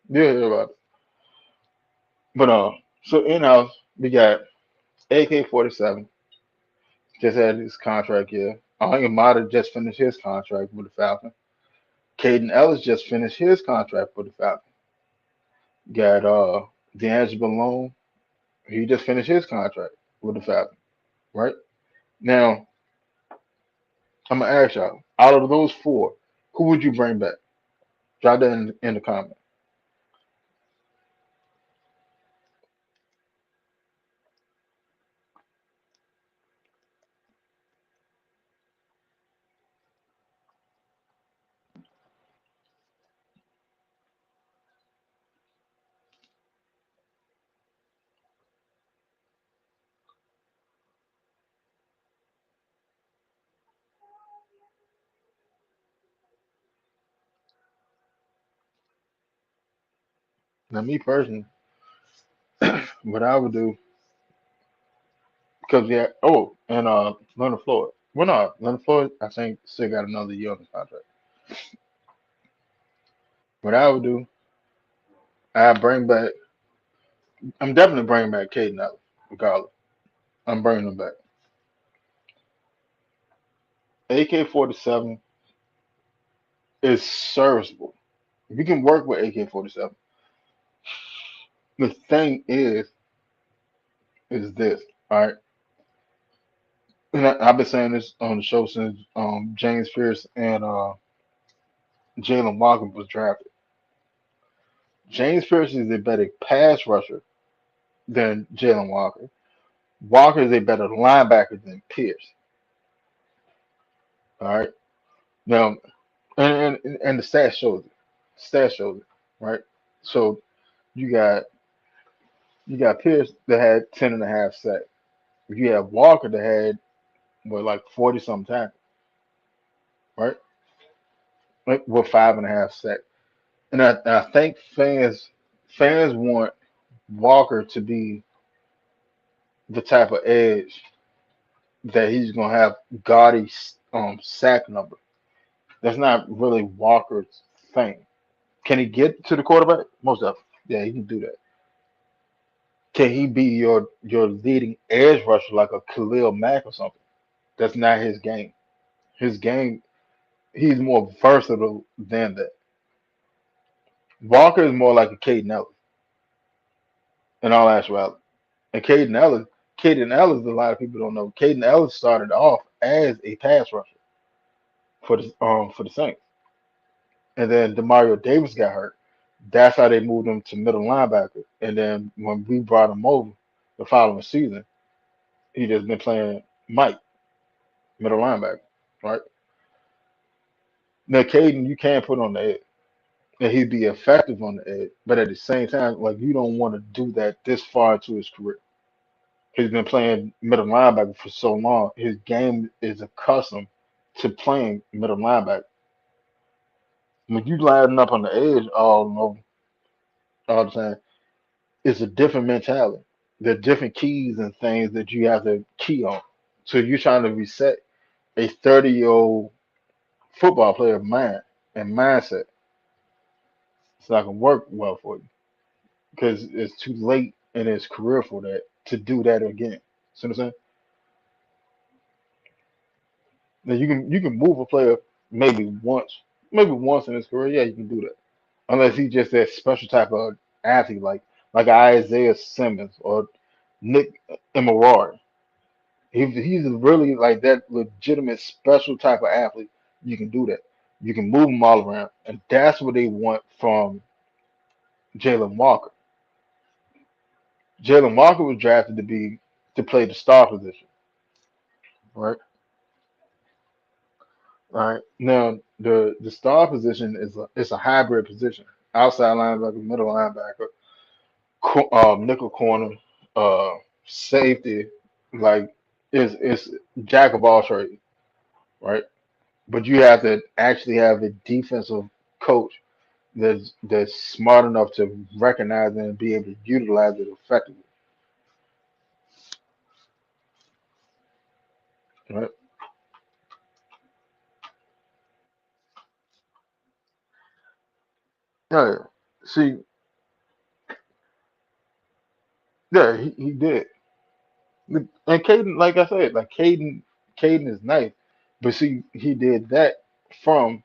A: You'll hear about it. But so in house we got AK-47 just had his contract here. Mata just finished his contract with the Falcons. Caden Ellis just finished his contract with the Falcons. Got D'Angelo Malone. He just finished his contract with the Falcons. Right now, I'm gonna ask y'all. Out of those four, who would you bring back? Drop that in the comment. Now, me personally, what I would do, because yeah, oh, and Leonard Floyd. Well, no, Leonard Floyd, I think still got another year on his contract. What I would do, I bring back. I'm definitely bringing back Caden Allen, regardless. I'm bringing him back. AK-47 is serviceable. If you can work with AK-47, the thing is this. All right, and I've been saying this on the show since James Pierce and Jalen Walker was drafted. James Pierce is a better pass rusher than Jalen Walker. Walker is a better linebacker than Pierce. All right. Now, and the stat shows it. Stat shows it. Right. So you got you got Pierce that had 10.5 sacks. You have Walker that had what like 40 something tackles. Right. Like with 5.5 sacks. And I think fans want Walker to be the type of edge that he's gonna have gaudy sack number. That's not really Walker's thing. Can he get to the quarterback? Most of yeah, he can do that. Can he be your leading edge rusher like a Khalil Mack or something? That's not his game. His game, he's more versatile than that. Walker is more like a Caden Ellis in all actuality. And Caden Ellis, a lot of people don't know. Caden Ellis started off as a pass rusher for the Saints, and then Demario Davis got hurt. That's how they moved him to middle linebacker. And then when we brought him over the following season, he just been playing Mike, middle linebacker, right? Now, Caden, you can put on the edge, and he'd be effective on the edge, but at the same time, like you don't want to do that this far into his career. He's been playing middle linebacker for so long. His game is accustomed to playing middle linebacker. When you lining up on the edge all the time, it's a different mentality. There are different keys and things that you have to key on. So you're trying to reset a 30-year-old football player mind and mindset. It's not gonna work well for you because it's too late in his career for that to do that again. See what I'm saying? Now you can move a player maybe once in his career. Yeah, you can do that unless he's just that special type of athlete like Isaiah Simmons or Nick Emirari. He's really like that legitimate special type of athlete. You can do that. You can move him all around, and that's what they want from Jalen Walker. Jalen Walker was drafted to play the star position, right? All right. Now the star position is a hybrid position: outside linebacker, middle linebacker, nickel corner, uh, safety. Like it's jack of all trades, right? But you have to actually have a defensive coach that's smart enough to recognize it and be able to utilize it effectively. Right? Yeah. See, yeah, he did. And Caden, like I said, like Caden is nice, but see, he did that from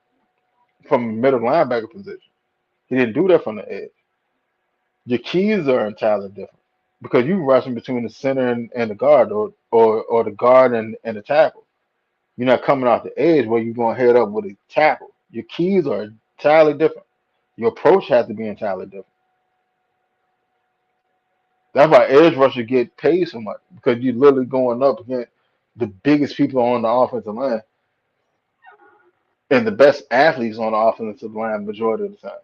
A: from a middle linebacker position. He didn't do that from the edge. Your keys are entirely different because you rushing between the center and the guard, or the guard and the tackle. You're not coming off the edge where you're going to head up with a tackle. Your keys are entirely different. Your approach has to be entirely different. That's why edge rushers get paid so much because you're literally going up against the biggest people on the offensive line and the best athletes on the offensive line majority of the time.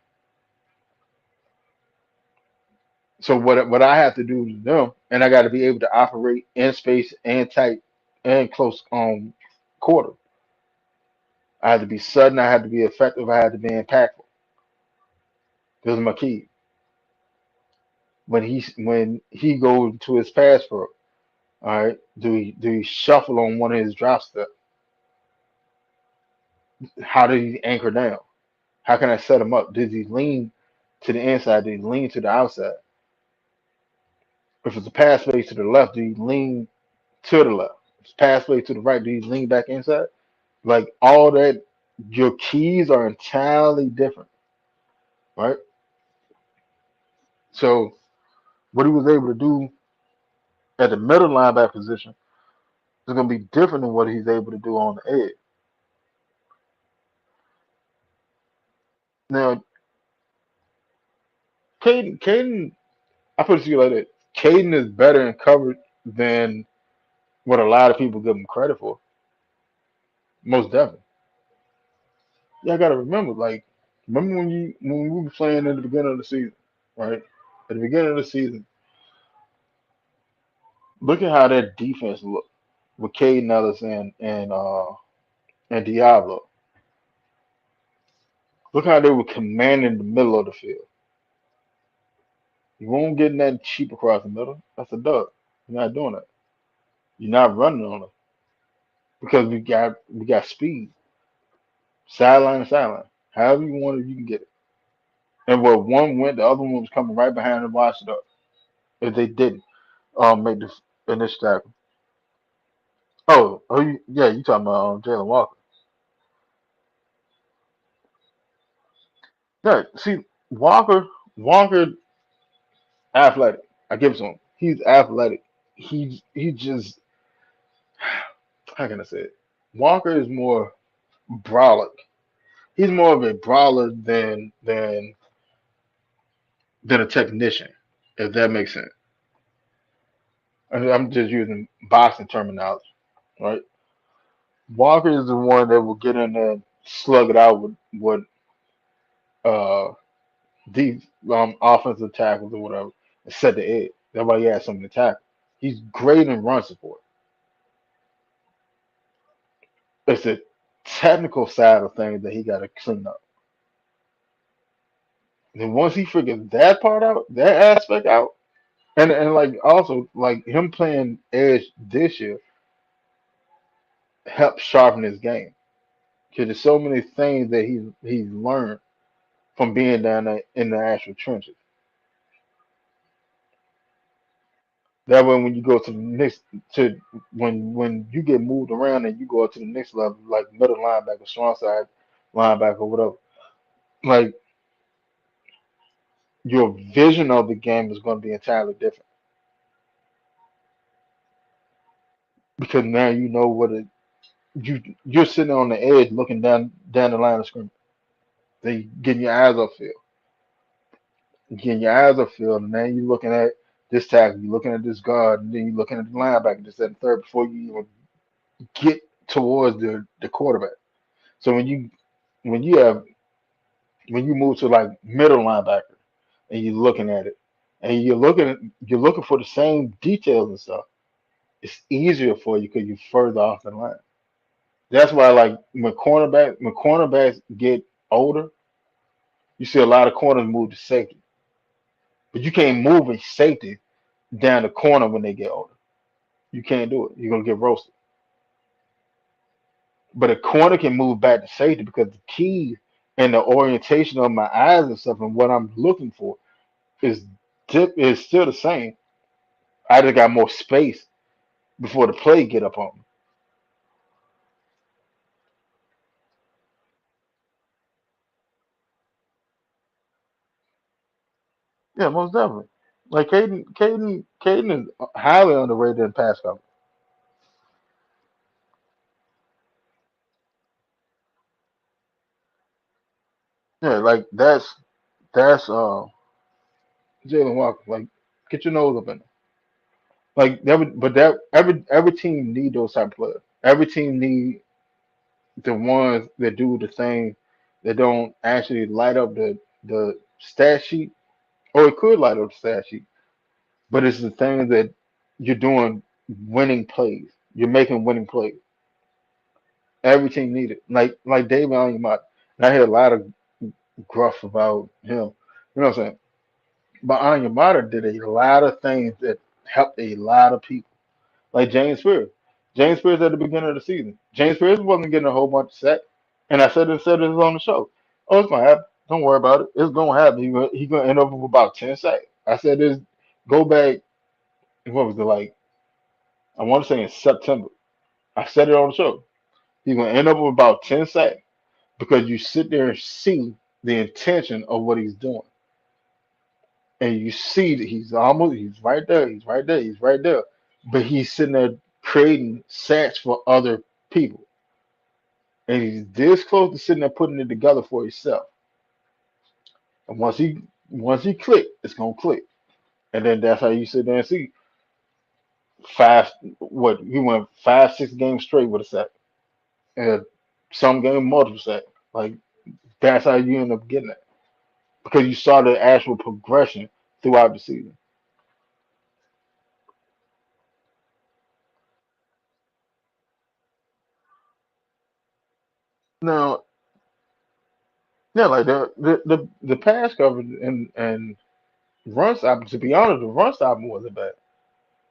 A: So what I have to do to them, and I got to be able to operate in space and tight and close quarter. I had to be sudden. I had to be effective. I had to be impactful. Those are my keys. when he goes to his pass pro, all right, do he shuffle on one of his drop steps? How does he anchor down? How can I set him up? Does he lean to the inside? Does he lean to the outside? If it's a pass fade to the left, do you lean to the left? If it's pass fade to the right, do you lean back inside? Like all that, your keys are entirely different, right? So what he was able to do at the middle linebacker position is going to be different than what he's able to do on the edge. Now, Caden, I put it to you like that. Caden is better in coverage than what a lot of people give him credit for. Most definitely. Yeah, I gotta remember, like, remember when we were playing in the beginning of the season, right? At the beginning of the season, look at how that defense looked with Caden Ellis and Diablo. Look how they were commanding the middle of the field. You won't get nothing cheap across the middle. That's a dub. You're not doing that. You're not running on them because we got speed, sideline to sideline. However you want it, you can get it. And where one went, the other one was coming right behind and watched it up. If they didn't make the initial tackle. Yeah, you talking about Jalen Walker? Yeah, see, Walker, athletic. I give it to him. He's athletic. He just how can I say it? Walker is more brawler. He's more of a brawler than a technician, if that makes sense. I'm just using boxing terminology, right? Walker is the one that will get in there, slug it out with uh these offensive tackles or whatever, and set the edge. That's why he has something to tackle. He's great in run support. It's the technical side of things that he got to clean up. And once he figures that part out, that aspect out, and like also like him playing edge this year helps sharpen his game because there's so many things that he's learned from being down there in the actual trenches. That way, when you go to the next to when you get moved around and you go up to the next level, like middle linebacker, strong side linebacker, whatever, like your vision of the game is going to be entirely different because now you know what it you're sitting on the edge looking down the line of scrimmage. They getting your eyes upfield, getting your eyes upfield, and now you're looking at this tackle, you're looking at this guard, and then you're looking at the linebacker, this and third before you even get towards the quarterback. So when you have when you move to like middle linebacker and you're looking at it and you're looking for the same details and stuff, it's easier for you because you're further off the line. That's why like when cornerbacks get older, you see a lot of corners move to safety. But you can't move a safety down the corner when they get older. You can't do it. You're gonna get roasted. But a corner can move back to safety because the key and the orientation of my eyes and stuff and what I'm looking for is is still the same. I just got more space before the play get up on me. Yeah, most definitely. Like Caden is highly underrated in pass coverage. Yeah, like that's Jalen Walker. Like get your nose up in there. Like that would, but that every team need those type of players. Every team need the ones that do the thing that don't actually light up the stat sheet, or it could light up the stat sheet, but it's the thing that you're doing winning plays. You're making winning plays. Every team need it. Like David Onyemata. And I hear a lot of gruff about him. You know what I'm saying? But Anya Mata did a lot of things that helped a lot of people. Like James Spears. James Spears at the beginning of the season. James Spears wasn't getting a whole bunch of sacks. And I said it on the show. Oh, it's gonna happen. Don't worry about it. It's gonna happen. He gonna end up with about 10 sacks. I said this go back, what was it like? I want to say in September. I said it on the show. He's gonna end up with about 10 sacks because you sit there and see the intention of what he's doing. And you see that he's right there, he's right there, he's right there. But he's sitting there creating sets for other people. And he's this close to sitting there putting it together for himself. And once he click, it's gonna click. And then that's how you sit there and see five what he went 5, 6 games straight with a sack. And some game multiple sack. Like that's how you end up getting it. Because you saw the actual progression throughout the season. Now, yeah, like the pass coverage and run stopping. To be honest, the run stopping wasn't bad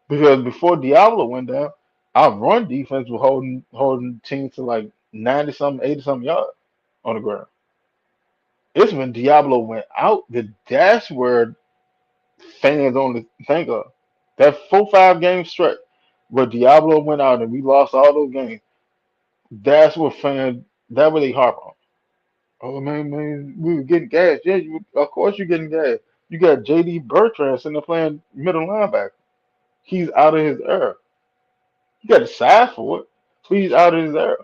A: because before Diablo went down, our run defense was holding teams to like 90 something, 80 something yards on the ground. It's when Diablo went out that that's where fans only think of that 4, 5 game stretch where Diablo went out and we lost all those games. That's what fans that what they harp on. Oh man, we were getting gas. Yeah, of course you're getting gas. You got JD Bertrand sitting there playing middle linebacker. He's out of his era. You got the size for it, but he's out of his era.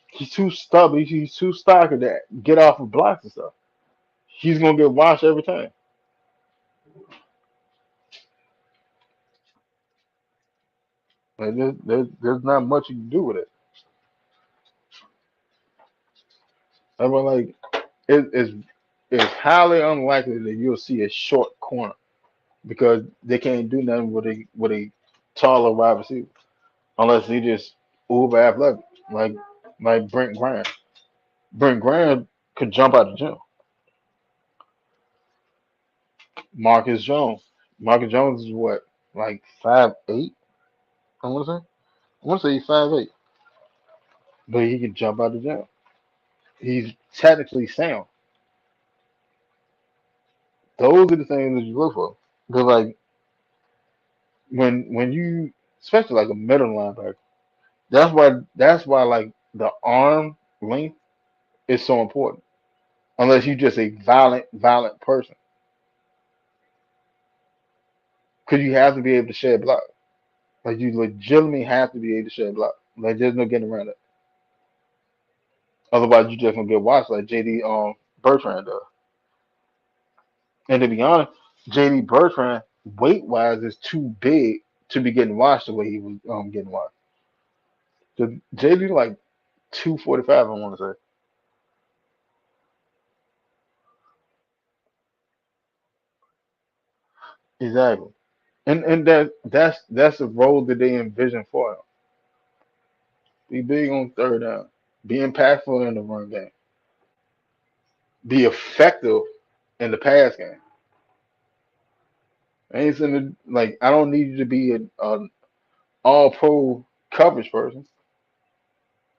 A: He's too stubborn. He's too stocky to get off of blocks and stuff. He's gonna get washed every time. Like there's not much you can do with it. I mean, like it's highly unlikely that you'll see a short corner because they can't do nothing with a taller wide receiver unless he just uber athletic like like Brent Graham. Brent Graham could jump out the gym. Marcus Jones. Marcus Jones is what, like 5'8"? I want to say. I want to say he's 5'8", but he can jump out the gym. He's technically sound. Those are the things that you look for. Because like when you, especially like a middle linebacker, that's why like the arm length is so important. Unless you're just a violent person, because you have to be able to shed block. Like you legitimately have to be able to shed block. Like there's no getting around it. Otherwise, you just gonna get watched like JD Bertrand does. And to be honest, JD Bertrand weight wise is too big to be getting watched the way he was getting watched. The JD like 245, I want to say exactly. And that's the role that they envision for him. Be big on third down, be impactful in the run game, be effective in the pass game. I ain't saying like I don't need you to be an all pro coverage person.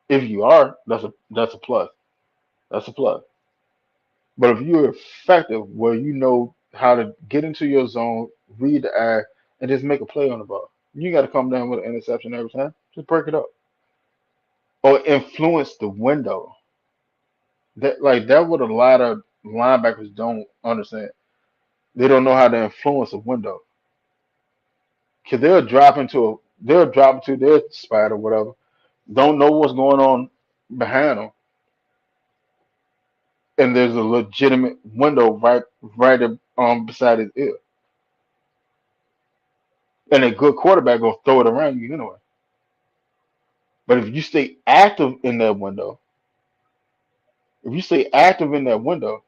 A: If you are, that's a plus. That's a plus. But if you're effective, where you know how to get into your zone, read the eye, and just make a play on the ball, you got to come down with an interception every time. Just break it up or influence the window. That what a lot of linebackers don't understand. They don't know how to influence a window because they'll drop into their spot or whatever. Don't know what's going on behind them, and there's a legitimate window right beside his ear, and a good quarterback will throw it around you anyway. But if you stay active in that window, if you stay active in that window,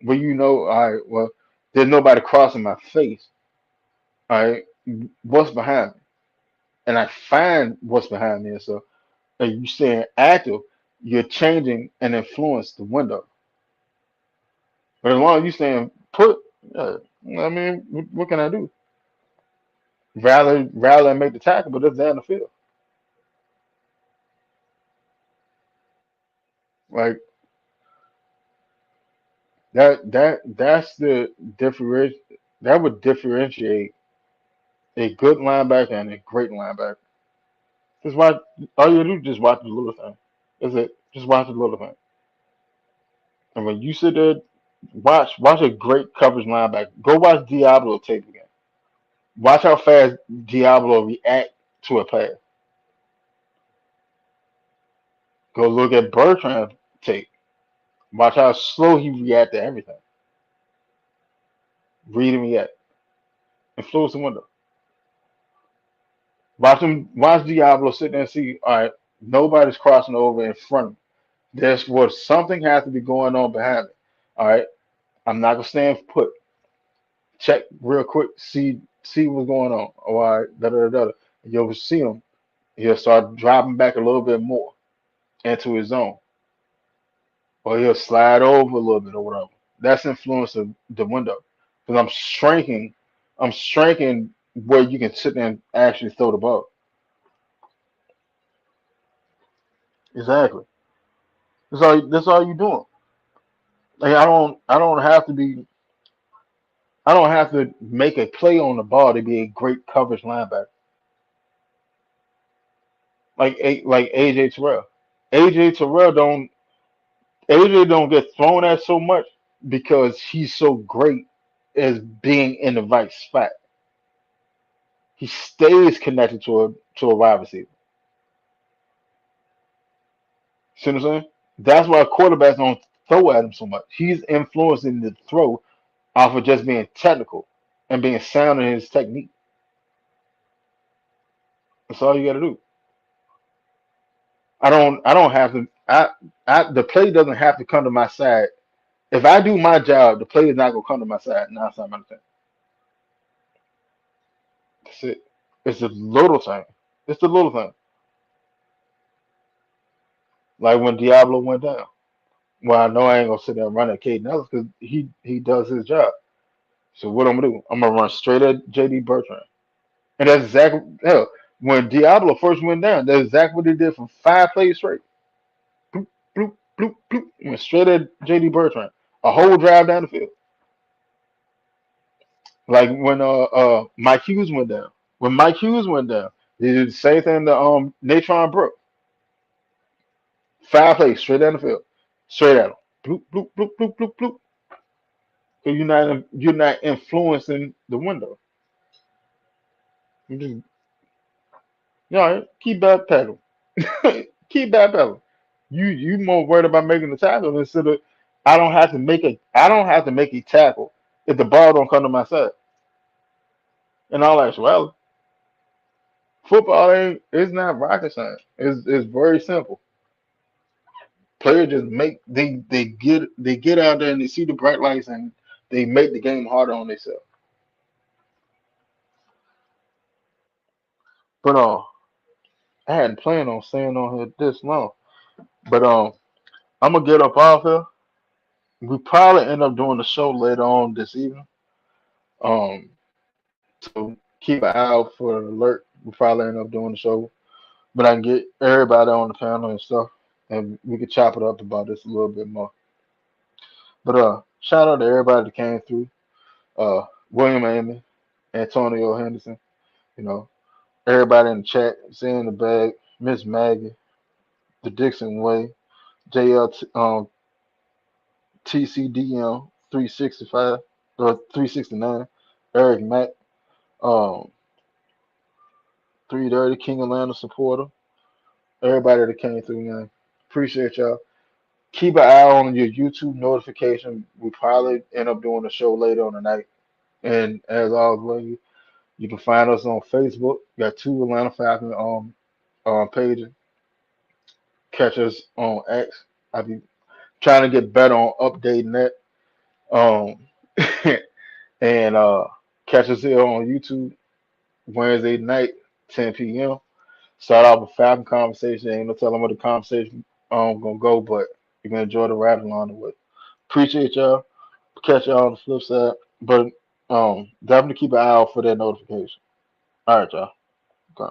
A: where you know, all right, well, there's nobody crossing my face. All right, what's behind me? And I find what's behind me, and so and you staying active, you're changing and influence the window. But as long as you saying put, yeah, I mean, what can I do? Rather than make the tackle, but it's there in the field. Like that's the differentiate. That would differentiate a good linebacker and a great linebacker. Just watch. All you do is just watch the little thing. That's it. Just watch the little thing. And when you sit there, watch a great coverage linebacker. Go watch Diablo tape again. Watch how fast Diablo react to a pass. Go look at Bertrand tape. Watch how slow he react to everything. Read him react. Influence the window. Watch Diablo sit there and see. All right, nobody's crossing over in front of me. There's what something has to be going on behind me. All right, I'm not gonna stand put. Check real quick. See what's going on. All right, da da da. Da. You'll see him. He'll start dropping back a little bit more into his zone, or he'll slide over a little bit or whatever. That's influence of the window because I'm shrinking. I'm shrinking where you can sit there and actually throw the ball. Exactly. That's all you're doing. Like I don't have to be. I don't have to make a play on the ball to be a great coverage linebacker. Like AJ Terrell. AJ don't get thrown at so much because he's so great as being in the right spot. He stays connected to a wide receiver. See what I'm saying? That's why quarterbacks don't throw at him so much. He's influencing the throw off of just being technical and being sound in his technique. That's all you got to do. I don't have to. The play doesn't have to come to my side. If I do my job, the play is not gonna come to my side. Nine times out of ten. That's it. It's the little thing. It's the little thing. Like when Diablo went down. Well, I know I ain't gonna sit there and run at Caden Ellis because he does his job. So what I'm gonna do? I'm gonna run straight at JD Bertrand. And that's exactly hell. When Diablo first went down, that's exactly what he did for 5 plays straight. Bloop, bloop, bloop, bloop. Went straight at JD Bertrand. A whole drive down the field. Like when Mike Hughes went down. When Mike Hughes went down, they did the same thing to Natron Brooke. 5 plays straight down the field. Straight at him. Bloop, bloop, bloop, bloop, bloop, bloop. Because you're not influencing the window. You just keep backpedaling. Keep backpedaling. You more worried about making the tackle instead of I don't have to make a tackle if the ball don't come to my side. In all actuality, football ain't it's not rocket science. It's very simple. Players just make they get out there and they see the bright lights and they make the game harder on themselves. But I hadn't planned on staying on here this long. But I'm gonna get up off here. We probably end up doing the show later on this evening. So keep an eye out for an alert. We probably end up doing the show, but I can get everybody on the panel and stuff, and we can chop it up about this a little bit more. But shout out to everybody that came through. William Amy, Antonio Henderson, you know, everybody in the chat, seeing the bag, Miss Maggie, the Dixon Way, JL TCDM 365 or 369, Eric Mack, um, 330 King Atlanta supporter, everybody that came through, man. Appreciate y'all. Keep an eye on your YouTube notification. We probably end up doing a show later on the night. And as always, you can find us on Facebook. Got two Atlanta Falcons pages. Catch us on X. I be trying to get better on updating that. Um, and catch us here on YouTube Wednesday night, 10 p.m. Start off with Falcon conversation. Ain't no telling where the conversation gonna go, but you're gonna enjoy the ride along the way. Appreciate y'all. catch y'all on the flip side. But definitely keep an eye out for that notification. All right, y'all. Go.